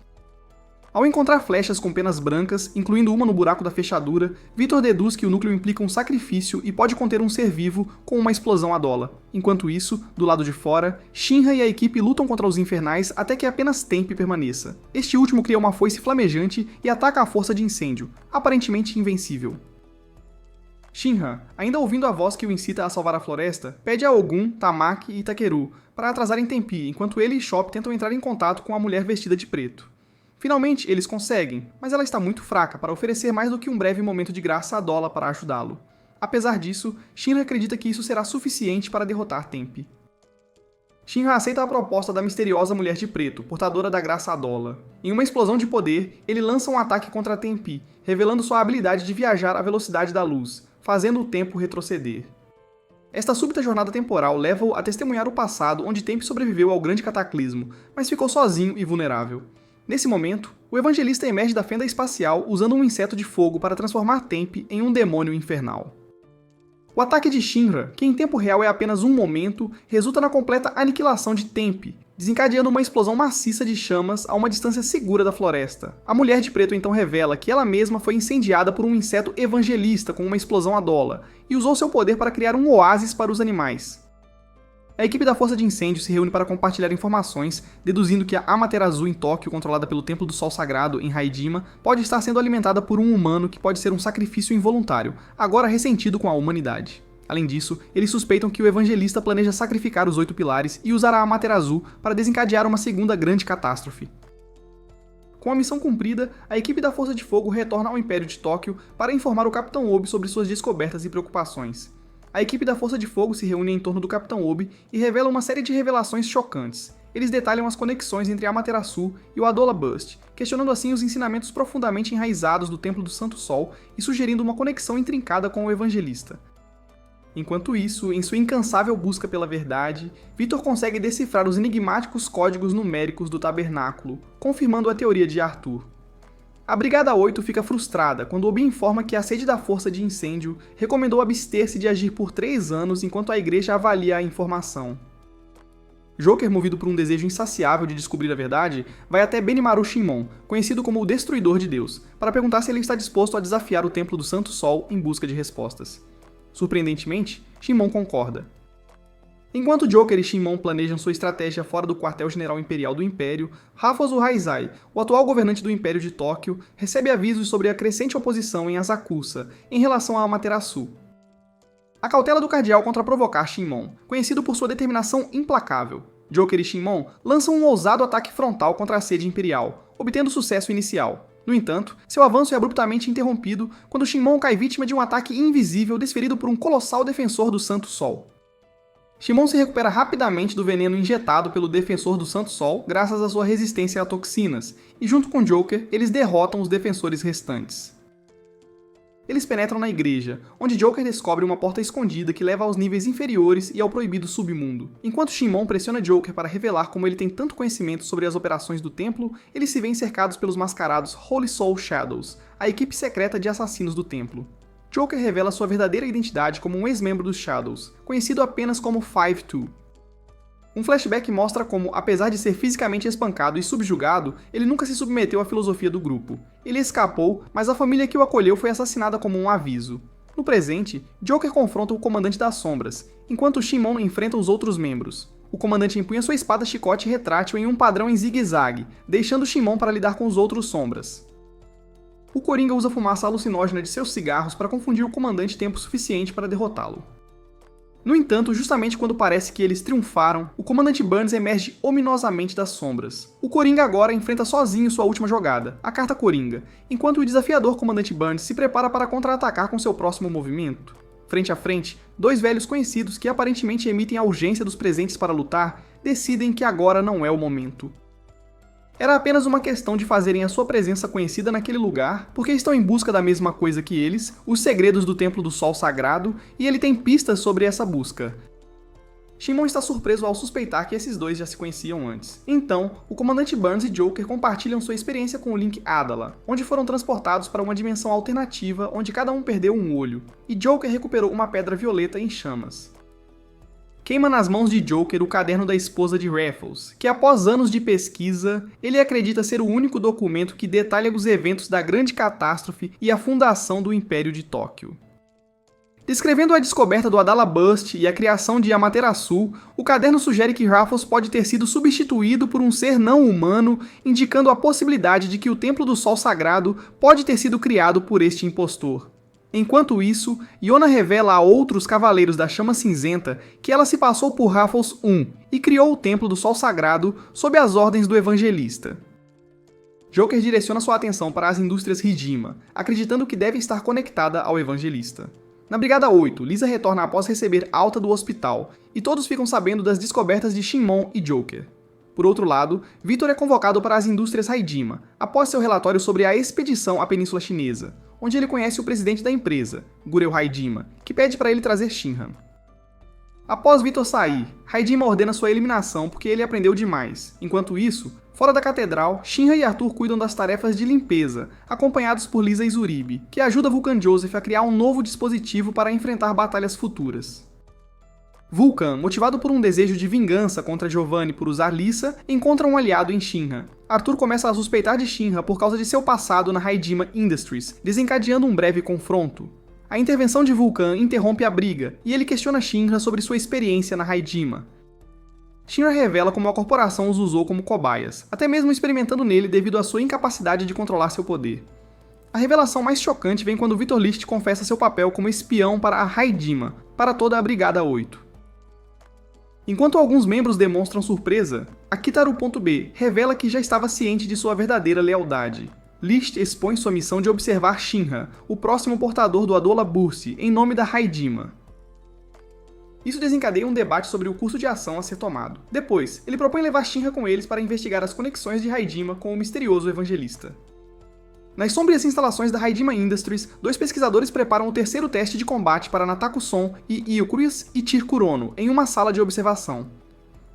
Ao encontrar flechas com penas brancas, incluindo uma no buraco da fechadura, Victor deduz que o núcleo implica um sacrifício e pode conter um ser vivo com uma explosão Adola. Enquanto isso, do lado de fora, Shinra e a equipe lutam contra os infernais até que apenas Tempi permaneça. Este último cria uma foice flamejante e ataca a força de incêndio, aparentemente invencível. Shinra, ainda ouvindo a voz que o incita a salvar a floresta, pede a Ogun, Tamaki e Takeru para atrasarem Tempi, enquanto ele e Chop tentam entrar em contato com a mulher vestida de preto. Finalmente, eles conseguem, mas ela está muito fraca para oferecer mais do que um breve momento de graça a Adola para ajudá-lo. Apesar disso, Shinra acredita que isso será suficiente para derrotar Tempi. Shinra aceita a proposta da misteriosa mulher de preto, portadora da graça Adola. Em uma explosão de poder, ele lança um ataque contra Tempi, revelando sua habilidade de viajar à velocidade da luz, fazendo o tempo retroceder. Esta súbita jornada temporal leva-o a testemunhar o passado onde Tempi sobreviveu ao grande cataclismo, mas ficou sozinho e vulnerável. Nesse momento, o evangelista emerge da fenda espacial usando um inseto de fogo para transformar Tempi em um demônio infernal. O ataque de Shinra, que em tempo real é apenas um momento, resulta na completa aniquilação de Tempi, desencadeando uma explosão maciça de chamas a uma distância segura da floresta. A mulher de preto então revela que ela mesma foi incendiada por um inseto evangelista com uma explosão Adola, e usou seu poder para criar um oásis para os animais. A equipe da Força de Incêndio se reúne para compartilhar informações, deduzindo que a Amaterasu em Tóquio, controlada pelo Templo do Sol Sagrado em Haidima, pode estar sendo alimentada por um humano que pode ser um sacrifício involuntário, agora ressentido com a humanidade. Além disso, eles suspeitam que o evangelista planeja sacrificar os 8 pilares e usar a Amaterasu para desencadear uma segunda grande catástrofe. Com a missão cumprida, a equipe da Força de Fogo retorna ao Império de Tóquio para informar o Capitão Obi sobre suas descobertas e preocupações. A equipe da Força de Fogo se reúne em torno do Capitão Obi e revela uma série de revelações chocantes. Eles detalham as conexões entre a Amaterasu e o Adola Burst, questionando assim os ensinamentos profundamente enraizados do Templo do Santo Sol e sugerindo uma conexão intrincada com o Evangelista. Enquanto isso, em sua incansável busca pela verdade, Victor consegue decifrar os enigmáticos códigos numéricos do tabernáculo, confirmando a teoria de Arthur. A Brigada 8 fica frustrada quando Obi informa que a sede da Força de Incêndio recomendou abster-se de agir por 3 anos enquanto a igreja avalia a informação. Joker, movido por um desejo insaciável de descobrir a verdade, vai até Benimaru Shinmon, conhecido como o Destruidor de Deus, para perguntar se ele está disposto a desafiar o Templo do Santo Sol em busca de respostas. Surpreendentemente, Shinmon concorda. Enquanto Joker e Shinmon planejam sua estratégia fora do quartel-general imperial do Império, Raffles Raizai, o atual governante do Império de Tóquio, recebe avisos sobre a crescente oposição em Asakusa em relação a Amaterasu. A cautela do cardeal contra provocar Shinmon, conhecido por sua determinação implacável. Joker e Shinmon lançam um ousado ataque frontal contra a sede imperial, obtendo sucesso inicial. No entanto, seu avanço é abruptamente interrompido quando Shinmon cai vítima de um ataque invisível desferido por um colossal defensor do Santo Sol. Shinmon se recupera rapidamente do veneno injetado pelo defensor do Santo Sol graças à sua resistência a toxinas, e junto com Joker, eles derrotam os defensores restantes. Eles penetram na igreja, onde Joker descobre uma porta escondida que leva aos níveis inferiores e ao proibido submundo. Enquanto Shinmon pressiona Joker para revelar como ele tem tanto conhecimento sobre as operações do templo, eles se veem cercados pelos mascarados Holy Soul Shadows, a equipe secreta de assassinos do templo. Joker revela sua verdadeira identidade como um ex-membro dos Shadows, conhecido apenas como 5-2. Um flashback mostra como, apesar de ser fisicamente espancado e subjugado, ele nunca se submeteu à filosofia do grupo. Ele escapou, mas a família que o acolheu foi assassinada como um aviso. No presente, Joker confronta o Comandante das Sombras, enquanto Shinmon enfrenta os outros membros. O comandante empunha sua espada chicote retrátil em um padrão em zigue-zague, deixando Shinmon para lidar com os outros Sombras. O Coringa usa a fumaça alucinógena de seus cigarros para confundir o comandante tempo suficiente para derrotá-lo. No entanto, justamente quando parece que eles triunfaram, o comandante Burns emerge ominosamente das sombras. O Coringa agora enfrenta sozinho sua última jogada, a carta Coringa, enquanto o desafiador comandante Burns se prepara para contra-atacar com seu próximo movimento. Frente a frente, dois velhos conhecidos que aparentemente emitem a urgência dos presentes para lutar, decidem que agora não é o momento. Era apenas uma questão de fazerem a sua presença conhecida naquele lugar, porque estão em busca da mesma coisa que eles, os segredos do Templo do Sol Sagrado, e ele tem pistas sobre essa busca. Shinmon está surpreso ao suspeitar que esses dois já se conheciam antes. Então, o comandante Burns e Joker compartilham sua experiência com o Link Adala, onde foram transportados para uma dimensão alternativa onde cada um perdeu um olho, e Joker recuperou uma pedra violeta em chamas. Queima nas mãos de Joker o caderno da esposa de Raffles, que após anos de pesquisa, ele acredita ser o único documento que detalha os eventos da grande catástrofe e a fundação do Império de Tóquio. Descrevendo a descoberta do Adala Bust e a criação de Amaterasu, o caderno sugere que Raffles pode ter sido substituído por um ser não humano, indicando a possibilidade de que o Templo do Sol Sagrado pode ter sido criado por este impostor. Enquanto isso, Yona revela a outros Cavaleiros da Chama Cinzenta que ela se passou por Raffles I e criou o Templo do Sol Sagrado sob as ordens do Evangelista. Joker direciona sua atenção para as indústrias Hijima, acreditando que deve estar conectada ao Evangelista. Na Brigada 8, Lisa retorna após receber alta do hospital, e todos ficam sabendo das descobertas de Shinmon e Joker. Por outro lado, Victor é convocado para as indústrias Haidima, após seu relatório sobre a expedição à Península Chinesa, onde ele conhece o presidente da empresa, Gureu Haidima, que pede para ele trazer Shinran. Após Victor sair, Haidima ordena sua eliminação porque ele aprendeu demais. Enquanto isso, fora da catedral, Shinra e Arthur cuidam das tarefas de limpeza, acompanhados por Lisa e Zuribi, que ajuda Vulcan Joseph a criar um novo dispositivo para enfrentar batalhas futuras. Vulcan, motivado por um desejo de vingança contra Giovanni por usar Lisa, encontra um aliado em Shinra. Arthur começa a suspeitar de Shinra por causa de seu passado na Haidima Industries, desencadeando um breve confronto. A intervenção de Vulcan interrompe a briga, e ele questiona Shinra sobre sua experiência na Haidima. Shinra revela como a corporação os usou como cobaias, até mesmo experimentando nele devido à sua incapacidade de controlar seu poder. A revelação mais chocante vem quando Victor List confessa seu papel como espião para a Haidima, para toda a Brigada 8. Enquanto alguns membros demonstram surpresa, a Kitaru.B revela que já estava ciente de sua verdadeira lealdade. List expõe sua missão de observar Shinra, o próximo portador do Adola Burst, em nome da Haidima. Isso desencadeia um debate sobre o curso de ação a ser tomado. Depois, ele propõe levar Shinra com eles para investigar as conexões de Haidima com o misterioso Evangelista. Nas sombrias instalações da Haidima Industries, dois pesquisadores preparam o terceiro teste de combate para Nataku-son e Iokuris Ichir Kurono em uma sala de observação.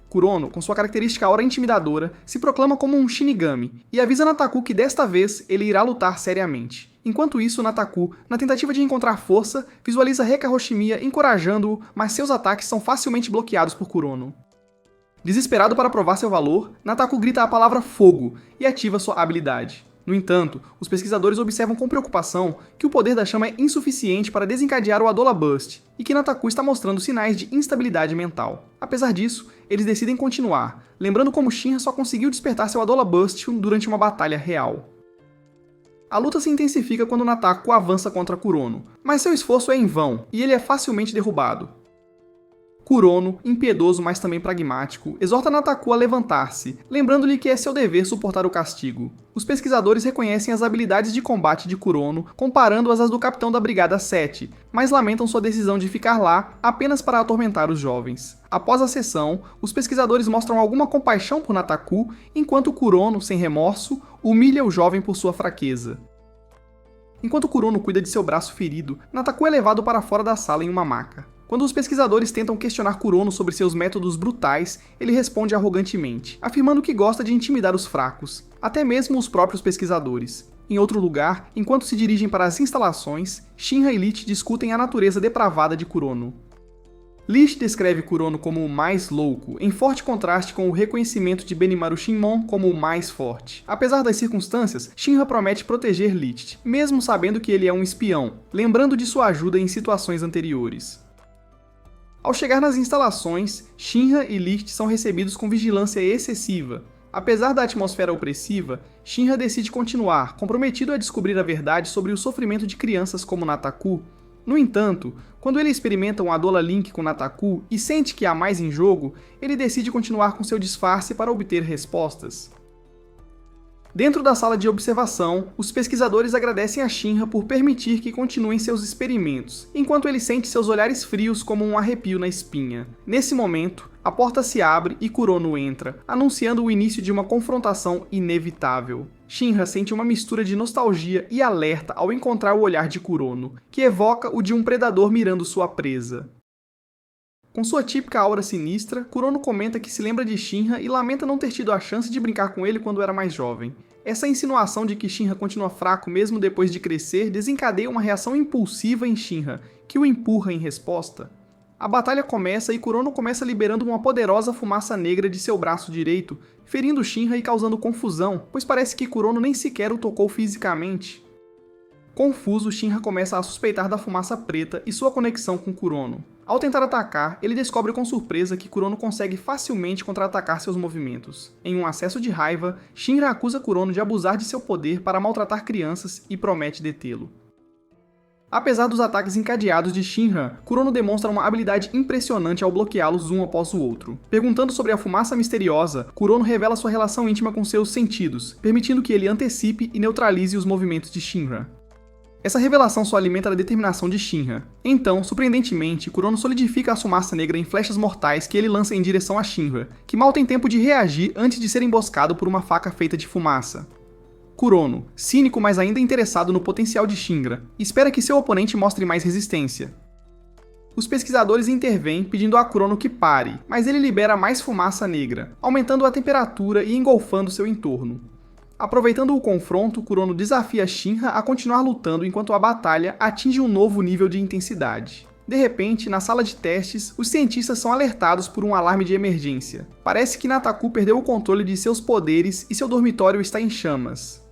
Kurono, com sua característica aura intimidadora, se proclama como um Shinigami e avisa Nataku que desta vez ele irá lutar seriamente. Enquanto isso, Nataku, na tentativa de encontrar força, visualiza Reka Hoshimiya encorajando-o, mas seus ataques são facilmente bloqueados por Kurono. Desesperado para provar seu valor, Nataku grita a palavra fogo e ativa sua habilidade. No entanto, os pesquisadores observam com preocupação que o poder da chama é insuficiente para desencadear o Adola Burst, e que Nataku está mostrando sinais de instabilidade mental. Apesar disso, eles decidem continuar, lembrando como Shinra só conseguiu despertar seu Adola Burst durante uma batalha real. A luta se intensifica quando Nataku avança contra Kurono, mas seu esforço é em vão, e ele é facilmente derrubado. Kurono, impiedoso mas também pragmático, exorta Nataku a levantar-se, lembrando-lhe que é seu dever suportar o castigo. Os pesquisadores reconhecem as habilidades de combate de Kurono, comparando-as às do capitão da Brigada 7, mas lamentam sua decisão de ficar lá apenas para atormentar os jovens. Após a sessão, os pesquisadores mostram alguma compaixão por Nataku, enquanto Kurono, sem remorso, humilha o jovem por sua fraqueza. Enquanto Kurono cuida de seu braço ferido, Nataku é levado para fora da sala em uma maca. Quando os pesquisadores tentam questionar Kurono sobre seus métodos brutais, ele responde arrogantemente, afirmando que gosta de intimidar os fracos, até mesmo os próprios pesquisadores. Em outro lugar, enquanto se dirigem para as instalações, Shinra e Lich discutem a natureza depravada de Kurono. Lich descreve Kurono como o mais louco, em forte contraste com o reconhecimento de Benimaru Shinmon como o mais forte. Apesar das circunstâncias, Shinra promete proteger Lich, mesmo sabendo que ele é um espião, lembrando de sua ajuda em situações anteriores. Ao chegar nas instalações, Shinra e Lich são recebidos com vigilância excessiva. Apesar da atmosfera opressiva, Shinra decide continuar, comprometido a descobrir a verdade sobre o sofrimento de crianças como Nataku. No entanto, quando ele experimenta um Adola Link com Nataku e sente que há mais em jogo, ele decide continuar com seu disfarce para obter respostas. Dentro da sala de observação, os pesquisadores agradecem a Shinra por permitir que continuem seus experimentos, enquanto ele sente seus olhares frios como um arrepio na espinha. Nesse momento, a porta se abre e Kurono entra, anunciando o início de uma confrontação inevitável. Shinra sente uma mistura de nostalgia e alerta ao encontrar o olhar de Kurono, que evoca o de um predador mirando sua presa. Com sua típica aura sinistra, Kurono comenta que se lembra de Shinra e lamenta não ter tido a chance de brincar com ele quando era mais jovem. Essa insinuação de que Shinra continua fraco mesmo depois de crescer desencadeia uma reação impulsiva em Shinra, que o empurra em resposta. A batalha começa e Kurono começa liberando uma poderosa fumaça negra de seu braço direito, ferindo Shinra e causando confusão, pois parece que Kurono nem sequer o tocou fisicamente. Confuso, Shinra começa a suspeitar da fumaça preta e sua conexão com Kurono. Ao tentar atacar, ele descobre com surpresa que Kurono consegue facilmente contra-atacar seus movimentos. Em um acesso de raiva, Shinra acusa Kurono de abusar de seu poder para maltratar crianças e promete detê-lo. Apesar dos ataques encadeados de Shinra, Kurono demonstra uma habilidade impressionante ao bloqueá-los um após o outro. Perguntando sobre a fumaça misteriosa, Kurono revela sua relação íntima com seus sentidos, permitindo que ele antecipe e neutralize os movimentos de Shinra. Essa revelação só alimenta a determinação de Shinra. Então, surpreendentemente, Kurono solidifica a fumaça negra em flechas mortais que ele lança em direção a Shinra, que mal tem tempo de reagir antes de ser emboscado por uma faca feita de fumaça. Kurono, cínico mas ainda interessado no potencial de Shinra, espera que seu oponente mostre mais resistência. Os pesquisadores intervêm pedindo a Kurono que pare, mas ele libera mais fumaça negra, aumentando a temperatura e engolfando seu entorno. Aproveitando o confronto, Kurono desafia Shinra a continuar lutando enquanto a batalha atinge um novo nível de intensidade. De repente, na sala de testes, os cientistas são alertados por um alarme de emergência. Parece que Nataku perdeu o controle de seus poderes e seu dormitório está em chamas.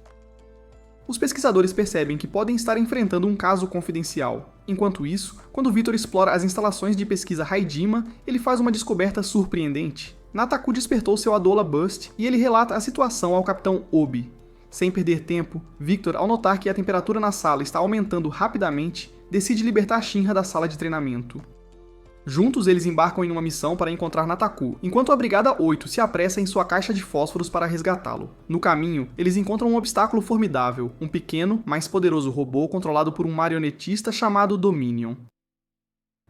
Os pesquisadores percebem que podem estar enfrentando um caso confidencial. Enquanto isso, quando Victor explora as instalações de pesquisa Haidima, ele faz uma descoberta surpreendente. Nataku despertou seu Adola Burst e ele relata a situação ao Capitão Obi. Sem perder tempo, Victor, ao notar que a temperatura na sala está aumentando rapidamente, decide libertar Shinra da sala de treinamento. Juntos, eles embarcam em uma missão para encontrar Nataku, enquanto a Brigada 8 se apressa em sua caixa de fósforos para resgatá-lo. No caminho, eles encontram um obstáculo formidável, um pequeno, mas poderoso robô controlado por um marionetista chamado Dominion.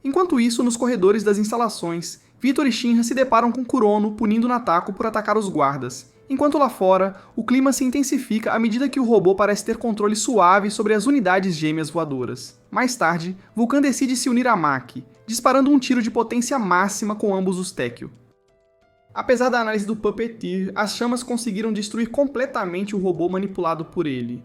Enquanto isso, nos corredores das instalações, Victor e Shinra se deparam com Kurono punindo Nataku por atacar os guardas, Enquanto lá fora, o clima se intensifica à medida que o robô parece ter controle suave sobre as unidades gêmeas voadoras. Mais tarde, Vulcan decide se unir a Mach, disparando um tiro de potência máxima com ambos os Tekio. Apesar da análise do Puppeteer, as chamas conseguiram destruir completamente o robô manipulado por ele.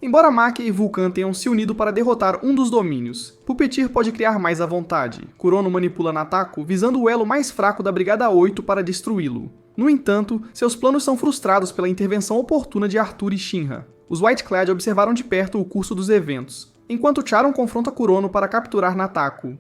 Embora Mach e Vulcan tenham se unido para derrotar um dos domínios, Puppeteer pode criar mais à vontade. Kurono manipula Nataku visando o elo mais fraco da Brigada 8 para destruí-lo. No entanto, seus planos são frustrados pela intervenção oportuna de Arthur e Shinra. Os Whiteclad observaram de perto o curso dos eventos, enquanto Charon confronta Kurono para capturar Nataku.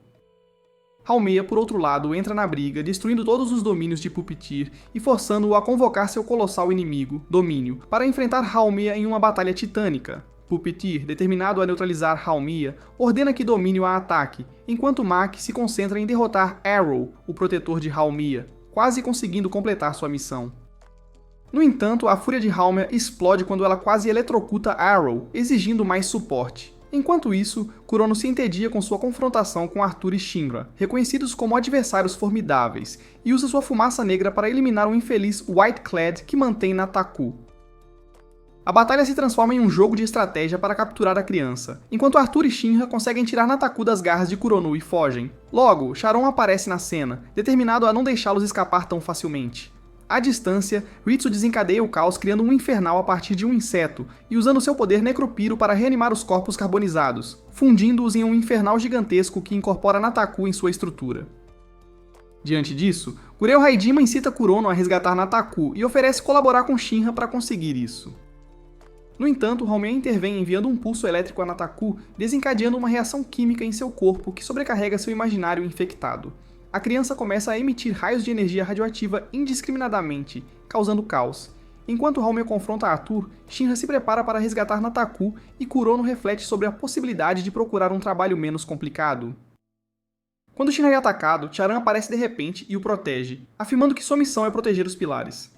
Haumea, por outro lado, entra na briga, destruindo todos os domínios de Puppeteer e forçando-o a convocar seu colossal inimigo, Domínio, para enfrentar Haumea em uma batalha titânica. Puppeteer, determinado a neutralizar Haumea, ordena que Domínio a ataque, enquanto Mach se concentra em derrotar Arrow, o protetor de Haumea, quase conseguindo completar sua missão. No entanto, a fúria de Haumea explode quando ela quase eletrocuta Arrow, exigindo mais suporte. Enquanto isso, Kurono se entedia com sua confrontação com Arthur e Shinra, reconhecidos como adversários formidáveis, e usa sua fumaça negra para eliminar o infeliz Whiteclad que mantém Nataku. A batalha se transforma em um jogo de estratégia para capturar a criança, enquanto Arthur e Shinra conseguem tirar Nataku das garras de Kurono e fogem. Logo, Charon aparece na cena, determinado a não deixá-los escapar tão facilmente. À distância, Ritsu desencadeia o caos criando um infernal a partir de um inseto e usando seu poder necropiro para reanimar os corpos carbonizados, fundindo-os em um infernal gigantesco que incorpora Nataku em sua estrutura. Diante disso, Kureo Haidima incita Kurono a resgatar Nataku e oferece colaborar com Shinra para conseguir isso. No entanto, Haumea intervém enviando um pulso elétrico a Nataku, desencadeando uma reação química em seu corpo que sobrecarrega seu imaginário infectado. A criança começa a emitir raios de energia radioativa indiscriminadamente, causando caos. Enquanto Haumea confronta Arthur, Shinra se prepara para resgatar Nataku e Kurono reflete sobre a possibilidade de procurar um trabalho menos complicado. Quando Shinra é atacado, Charan aparece de repente e o protege, afirmando que sua missão é proteger os pilares.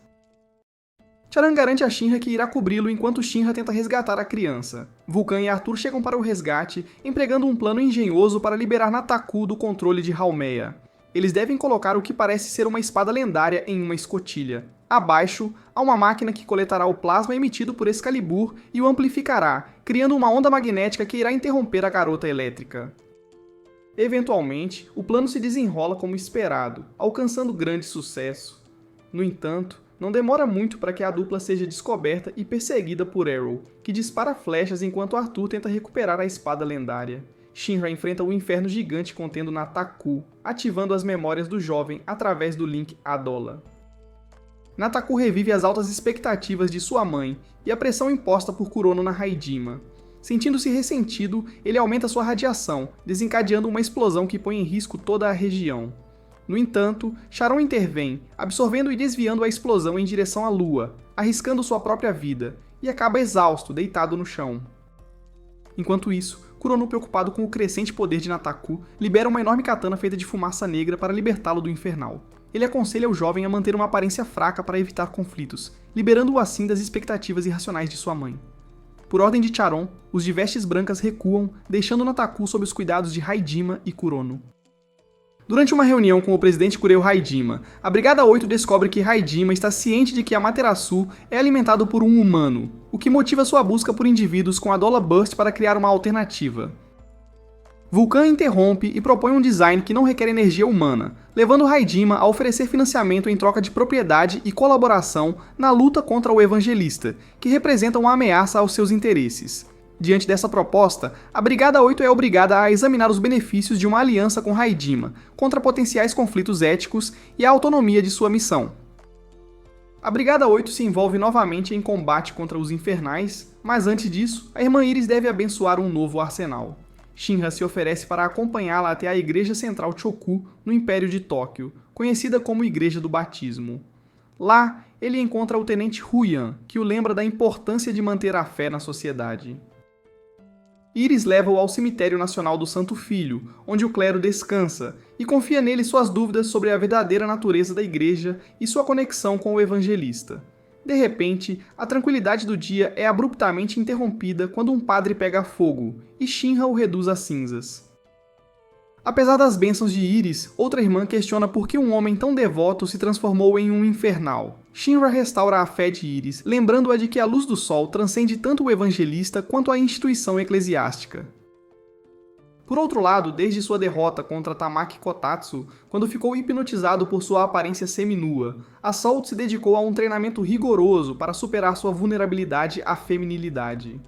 Charan garante a Shinra que irá cobri-lo enquanto Shinra tenta resgatar a criança. Vulcan e Arthur chegam para o resgate, empregando um plano engenhoso para liberar Nataku do controle de Haumea. Eles devem colocar o que parece ser uma espada lendária em uma escotilha. Abaixo, há uma máquina que coletará o plasma emitido por Excalibur e o amplificará, criando uma onda magnética que irá interromper a garota elétrica. Eventualmente, o plano se desenrola como esperado, alcançando grande sucesso. No entanto, não demora muito para que a dupla seja descoberta e perseguida por Arrow, que dispara flechas enquanto Arthur tenta recuperar a espada lendária. Shinra enfrenta o inferno gigante contendo Nataku, ativando as memórias do jovem através do Link Adola. Nataku revive as altas expectativas de sua mãe e a pressão imposta por Kurono na Haidima. Sentindo-se ressentido, ele aumenta sua radiação, desencadeando uma explosão que põe em risco toda a região. No entanto, Charon intervém, absorvendo e desviando a explosão em direção à Lua, arriscando sua própria vida, e acaba exausto, deitado no chão. Enquanto isso, Kurono, preocupado com o crescente poder de Nataku, libera uma enorme katana feita de fumaça negra para libertá-lo do infernal. Ele aconselha o jovem a manter uma aparência fraca para evitar conflitos, liberando-o assim das expectativas irracionais de sua mãe. Por ordem de Charon, os de vestes brancas recuam, deixando Nataku sob os cuidados de Haidima e Kurono. Durante uma reunião com o presidente Kureo Haidima, a Brigada 8 descobre que Haidima está ciente de que Amaterasu é alimentado por um humano, o que motiva sua busca por indivíduos com a Adola Burst para criar uma alternativa. Vulcan interrompe e propõe um design que não requer energia humana, levando Haidima a oferecer financiamento em troca de propriedade e colaboração na luta contra o Evangelista, que representa uma ameaça aos seus interesses. Diante dessa proposta, a Brigada 8 é obrigada a examinar os benefícios de uma aliança com Haidima, contra potenciais conflitos éticos e a autonomia de sua missão. A Brigada 8 se envolve novamente em combate contra os Infernais, mas antes disso, a Irmã Iris deve abençoar um novo arsenal. Shinra se oferece para acompanhá-la até a Igreja Central Choku, no Império de Tóquio, conhecida como Igreja do Batismo. Lá, ele encontra o Tenente Huyan, que o lembra da importância de manter a fé na sociedade. Iris leva-o ao Cemitério Nacional do Santo Filho, onde o clero descansa, e confia nele suas dúvidas sobre a verdadeira natureza da igreja e sua conexão com o evangelista. De repente, a tranquilidade do dia é abruptamente interrompida quando um padre pega fogo, e Shinra o reduz a cinzas. Apesar das bênçãos de Iris, outra irmã questiona por que um homem tão devoto se transformou em um infernal. Shinra restaura a fé de Iris, lembrando-a de que a luz do sol transcende tanto o evangelista quanto a instituição eclesiástica. Por outro lado, desde sua derrota contra Tamaki Kotatsu, quando ficou hipnotizado por sua aparência seminua, Assault se dedicou a um treinamento rigoroso para superar sua vulnerabilidade à feminilidade.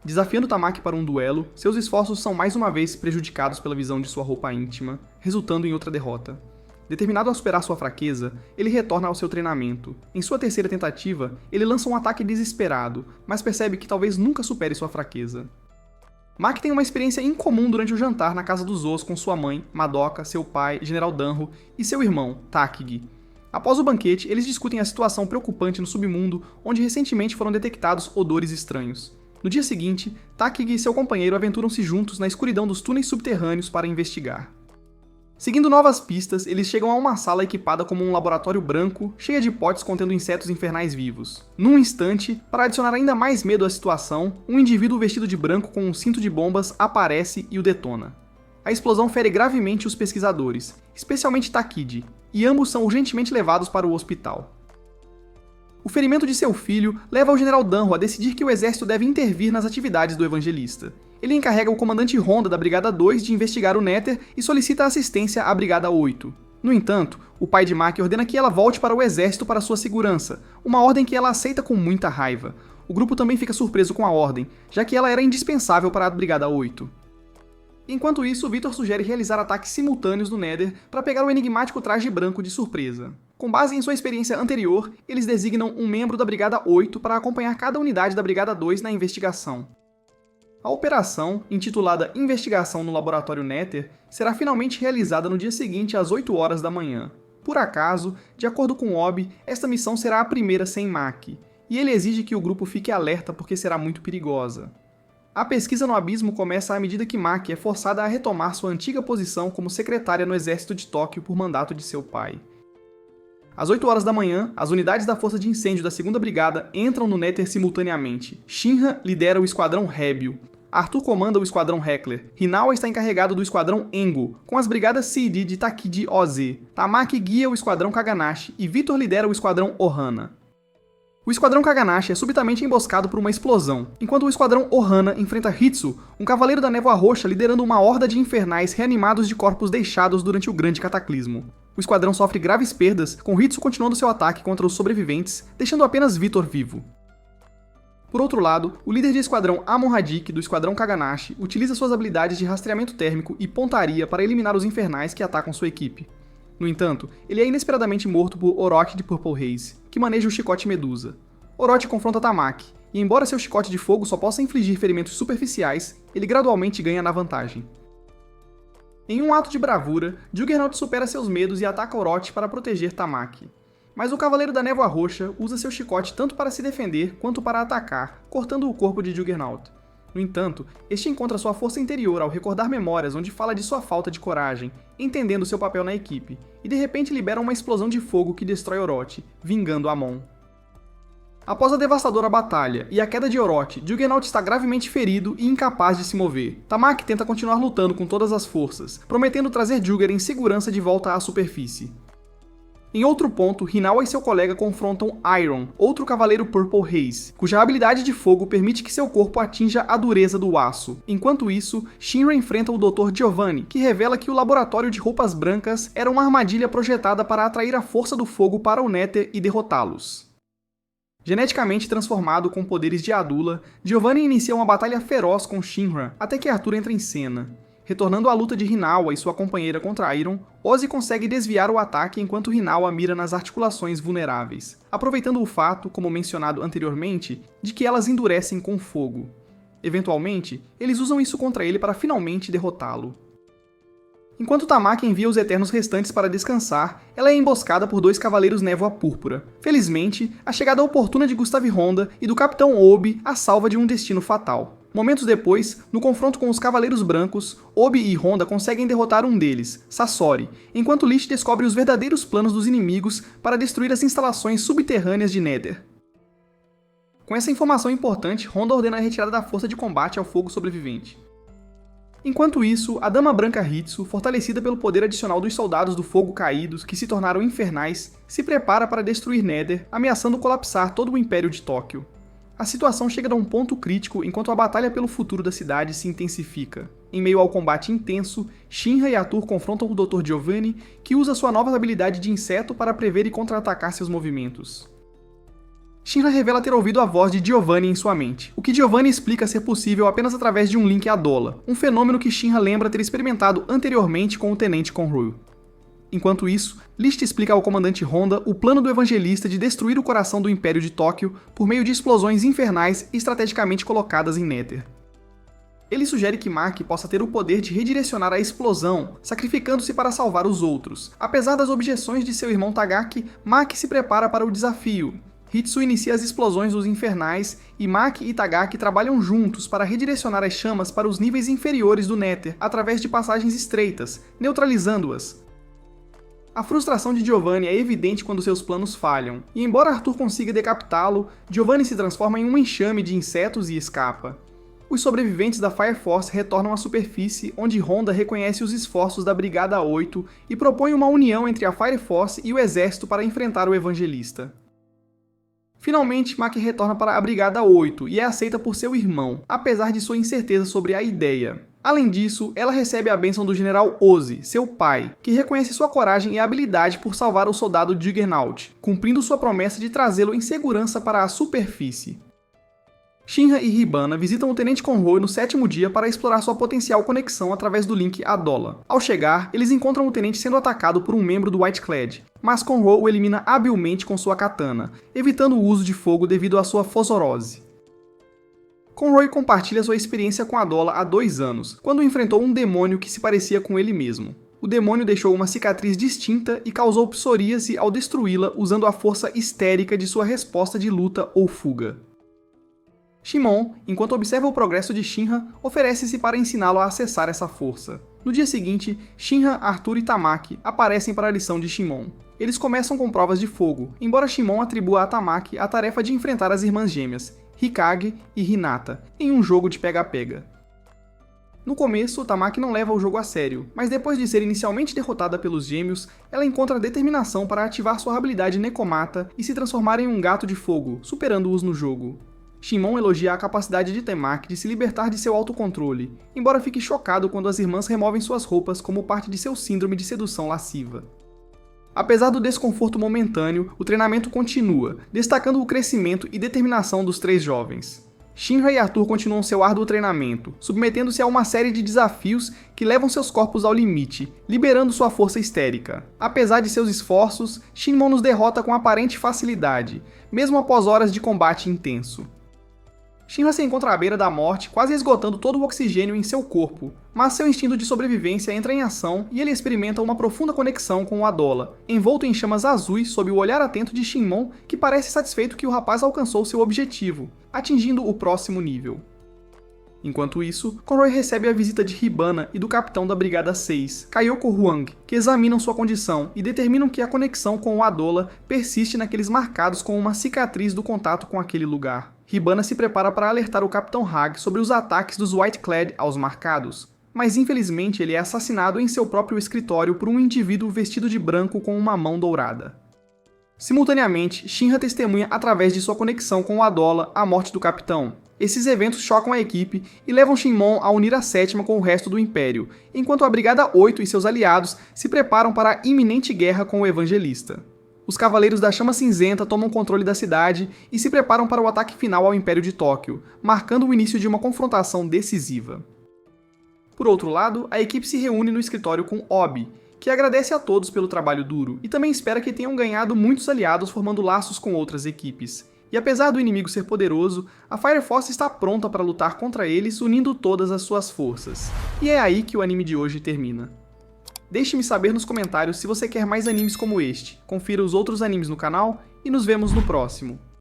Desafiando Tamaki para um duelo, seus esforços são mais uma vez prejudicados pela visão de sua roupa íntima, resultando em outra derrota. Determinado a superar sua fraqueza, ele retorna ao seu treinamento. Em sua terceira tentativa, ele lança um ataque desesperado, mas percebe que talvez nunca supere sua fraqueza. Maki tem uma experiência incomum durante o jantar na casa dos Zoas com sua mãe, Madoka, seu pai, General Danho, e seu irmão, Takagi. Após o banquete, eles discutem a situação preocupante no submundo, onde recentemente foram detectados odores estranhos. No dia seguinte, Takagi e seu companheiro aventuram-se juntos na escuridão dos túneis subterrâneos para investigar. Seguindo novas pistas, eles chegam a uma sala equipada como um laboratório branco, cheia de potes contendo insetos infernais vivos. Num instante, para adicionar ainda mais medo à situação, um indivíduo vestido de branco com um cinto de bombas aparece e o detona. A explosão fere gravemente os pesquisadores, especialmente Takagi, e ambos são urgentemente levados para o hospital. O ferimento de seu filho leva o General Danho a decidir que o exército deve intervir nas atividades do evangelista. Ele encarrega o comandante Honda da Brigada 2 de investigar o Nether e solicita assistência à Brigada 8. No entanto, o pai de Maki ordena que ela volte para o exército para sua segurança, uma ordem que ela aceita com muita raiva. O grupo também fica surpreso com a ordem, já que ela era indispensável para a Brigada 8. Enquanto isso, Victor sugere realizar ataques simultâneos no Nether para pegar o enigmático traje branco de surpresa. Com base em sua experiência anterior, eles designam um membro da Brigada 8 para acompanhar cada unidade da Brigada 2 na investigação. A operação, intitulada Investigação no Laboratório Nether, será finalmente realizada no dia seguinte às 8 horas da manhã. Por acaso, de acordo com Obi, esta missão será a primeira sem Maki, e ele exige que o grupo fique alerta porque será muito perigosa. A pesquisa no abismo começa à medida que Maki é forçada a retomar sua antiga posição como secretária no exército de Tóquio por mandato de seu pai. Às 8 horas da manhã, as unidades da Força de Incêndio da 2ª Brigada entram no Nether simultaneamente. Shinra lidera o Esquadrão Rébio, Arthur comanda o Esquadrão Heckler, Hinawa está encarregado do Esquadrão Engo, com as brigadas CD de Takiji Oze, Tamaki guia o Esquadrão Kaganashi e Victor lidera o Esquadrão Ohana. O Esquadrão Kaganashi é subitamente emboscado por uma explosão, enquanto o Esquadrão Ohana enfrenta Hitsu, um cavaleiro da névoa roxa liderando uma horda de infernais reanimados de corpos deixados durante o grande cataclismo. O esquadrão sofre graves perdas, com Hitsu continuando seu ataque contra os sobreviventes, deixando apenas Victor vivo. Por outro lado, o líder de esquadrão Amon Hadik do Esquadrão Kaganashi utiliza suas habilidades de rastreamento térmico e pontaria para eliminar os infernais que atacam sua equipe. No entanto, ele é inesperadamente morto por Orochi de Purple Haze, que maneja o chicote Medusa. Orochi confronta Tamaki, e embora seu chicote de fogo só possa infligir ferimentos superficiais, ele gradualmente ganha na vantagem. Em um ato de bravura, Juggernaut supera seus medos e ataca Orochi para proteger Tamaki. Mas o Cavaleiro da Névoa Roxa usa seu chicote tanto para se defender quanto para atacar, cortando o corpo de Juggernaut. No entanto, este encontra sua força interior ao recordar memórias onde fala de sua falta de coragem, entendendo seu papel na equipe, e de repente libera uma explosão de fogo que destrói Orochi, vingando Amon. Após a devastadora batalha e a queda de Orochi, Juggernaut está gravemente ferido e incapaz de se mover. Tamaki tenta continuar lutando com todas as forças, prometendo trazer Jugger em segurança de volta à superfície. Em outro ponto, Hinawa e seu colega confrontam Iron, outro cavaleiro Purple Haze, cuja habilidade de fogo permite que seu corpo atinja a dureza do aço. Enquanto isso, Shinra enfrenta o Dr. Giovanni, que revela que o laboratório de roupas brancas era uma armadilha projetada para atrair a força do fogo para o Nether e derrotá-los. Geneticamente transformado com poderes de Adula, Giovanni inicia uma batalha feroz com Shinra, até que Arthur entra em cena. Retornando à luta de Hinawa e sua companheira contra Iron, Ozzy consegue desviar o ataque enquanto Hinawa mira nas articulações vulneráveis, aproveitando o fato, como mencionado anteriormente, de que elas endurecem com fogo. Eventualmente, eles usam isso contra ele para finalmente derrotá-lo. Enquanto Tamaki envia os Eternos restantes para descansar, ela é emboscada por 2 Cavaleiros Névoa Púrpura. Felizmente, a chegada oportuna de Gustav Honda e do Capitão Obi a salva de um destino fatal. Momentos depois, no confronto com os Cavaleiros Brancos, Obi e Honda conseguem derrotar um deles, Sasori, enquanto Lich descobre os verdadeiros planos dos inimigos para destruir as instalações subterrâneas de Nether. Com essa informação importante, Honda ordena a retirada da força de combate ao fogo sobrevivente. Enquanto isso, a Dama Branca Hitsu, fortalecida pelo poder adicional dos Soldados do Fogo Caídos, que se tornaram infernais, se prepara para destruir Nether, ameaçando colapsar todo o Império de Tóquio. A situação chega a um ponto crítico enquanto a batalha pelo futuro da cidade se intensifica. Em meio ao combate intenso, Shinra e Arthur confrontam o Dr. Giovanni, que usa sua nova habilidade de inseto para prever e contra-atacar seus movimentos. Shinra revela ter ouvido a voz de Giovanni em sua mente, o que Giovanni explica ser possível apenas através de um link à Dola, um fenômeno que Shinra lembra ter experimentado anteriormente com o Tenente Conroy. Enquanto isso, Liszt explica ao comandante Honda o plano do Evangelista de destruir o coração do Império de Tóquio por meio de explosões infernais estrategicamente colocadas em Nether. Ele sugere que Maki possa ter o poder de redirecionar a explosão, sacrificando-se para salvar os outros. Apesar das objeções de seu irmão Tagaki, Maki se prepara para o desafio. Hitsu inicia as explosões dos infernais e Maki e Tagaki trabalham juntos para redirecionar as chamas para os níveis inferiores do Nether através de passagens estreitas, neutralizando-as. A frustração de Giovanni é evidente quando seus planos falham, e embora Arthur consiga decapitá-lo, Giovanni se transforma em um enxame de insetos e escapa. Os sobreviventes da Fire Force retornam à superfície, onde Honda reconhece os esforços da Brigada 8 e propõe uma união entre a Fire Force e o exército para enfrentar o Evangelista. Finalmente, Maki retorna para a Brigada 8 e é aceita por seu irmão, apesar de sua incerteza sobre a ideia. Além disso, ela recebe a bênção do General Ozzy, seu pai, que reconhece sua coragem e habilidade por salvar o soldado Juggernaut, cumprindo sua promessa de trazê-lo em segurança para a superfície. Shinra e Hibana visitam o Tenente Conroy no 7º dia para explorar sua potencial conexão através do link Adola. Ao chegar, eles encontram o Tenente sendo atacado por um membro do Whiteclad, mas Conroy o elimina habilmente com sua katana, evitando o uso de fogo devido à sua fossorose. Conroy compartilha sua experiência com Adola há 2 anos, quando enfrentou um demônio que se parecia com ele mesmo. O demônio deixou uma cicatriz distinta e causou psoríase ao destruí-la usando a força histérica de sua resposta de luta ou fuga. Shimon, enquanto observa o progresso de Shinra, oferece-se para ensiná-lo a acessar essa força. No dia seguinte, Shinra, Arthur e Tamaki aparecem para a lição de Shimon. Eles começam com provas de fogo, embora Shimon atribua a Tamaki a tarefa de enfrentar as irmãs gêmeas, Hikage e Hinata, em um jogo de pega-pega. No começo, Tamaki não leva o jogo a sério, mas depois de ser inicialmente derrotada pelos gêmeos, ela encontra determinação para ativar sua habilidade Nekomata e se transformar em um gato de fogo, superando-os no jogo. Shimon elogia a capacidade de Tamaki de se libertar de seu autocontrole, embora fique chocado quando as irmãs removem suas roupas como parte de seu síndrome de sedução lasciva. Apesar do desconforto momentâneo, o treinamento continua, destacando o crescimento e determinação dos 3 jovens. Shinra e Arthur continuam seu árduo treinamento, submetendo-se a uma série de desafios que levam seus corpos ao limite, liberando sua força histérica. Apesar de seus esforços, Shinmon nos derrota com aparente facilidade, mesmo após horas de combate intenso. Shinra se encontra à beira da morte, quase esgotando todo o oxigênio em seu corpo, mas seu instinto de sobrevivência entra em ação e ele experimenta uma profunda conexão com o Adola, envolto em chamas azuis sob o olhar atento de Shinmon, que parece satisfeito que o rapaz alcançou seu objetivo, atingindo o próximo nível. Enquanto isso, Conroy recebe a visita de Hibana e do capitão da Brigada 6, Kayoko Huang, que examinam sua condição e determinam que a conexão com o Adola persiste naqueles marcados com uma cicatriz do contato com aquele lugar. Hibana se prepara para alertar o Capitão Hag sobre os ataques dos Whiteclad aos marcados, mas infelizmente ele é assassinado em seu próprio escritório por um indivíduo vestido de branco com uma mão dourada. Simultaneamente, Shinra testemunha através de sua conexão com o Adola a morte do capitão. Esses eventos chocam a equipe e levam Shinmon a unir a 7ª com o resto do Império, enquanto a Brigada 8 e seus aliados se preparam para a iminente guerra com o Evangelista. Os Cavaleiros da Chama Cinzenta tomam controle da cidade e se preparam para o ataque final ao Império de Tóquio, marcando o início de uma confrontação decisiva. Por outro lado, a equipe se reúne no escritório com Obi, que agradece a todos pelo trabalho duro e também espera que tenham ganhado muitos aliados formando laços com outras equipes. E apesar do inimigo ser poderoso, a Fire Force está pronta para lutar contra eles unindo todas as suas forças. E é aí que o anime de hoje termina. Deixe-me saber nos comentários se você quer mais animes como este, confira os outros animes no canal e nos vemos no próximo.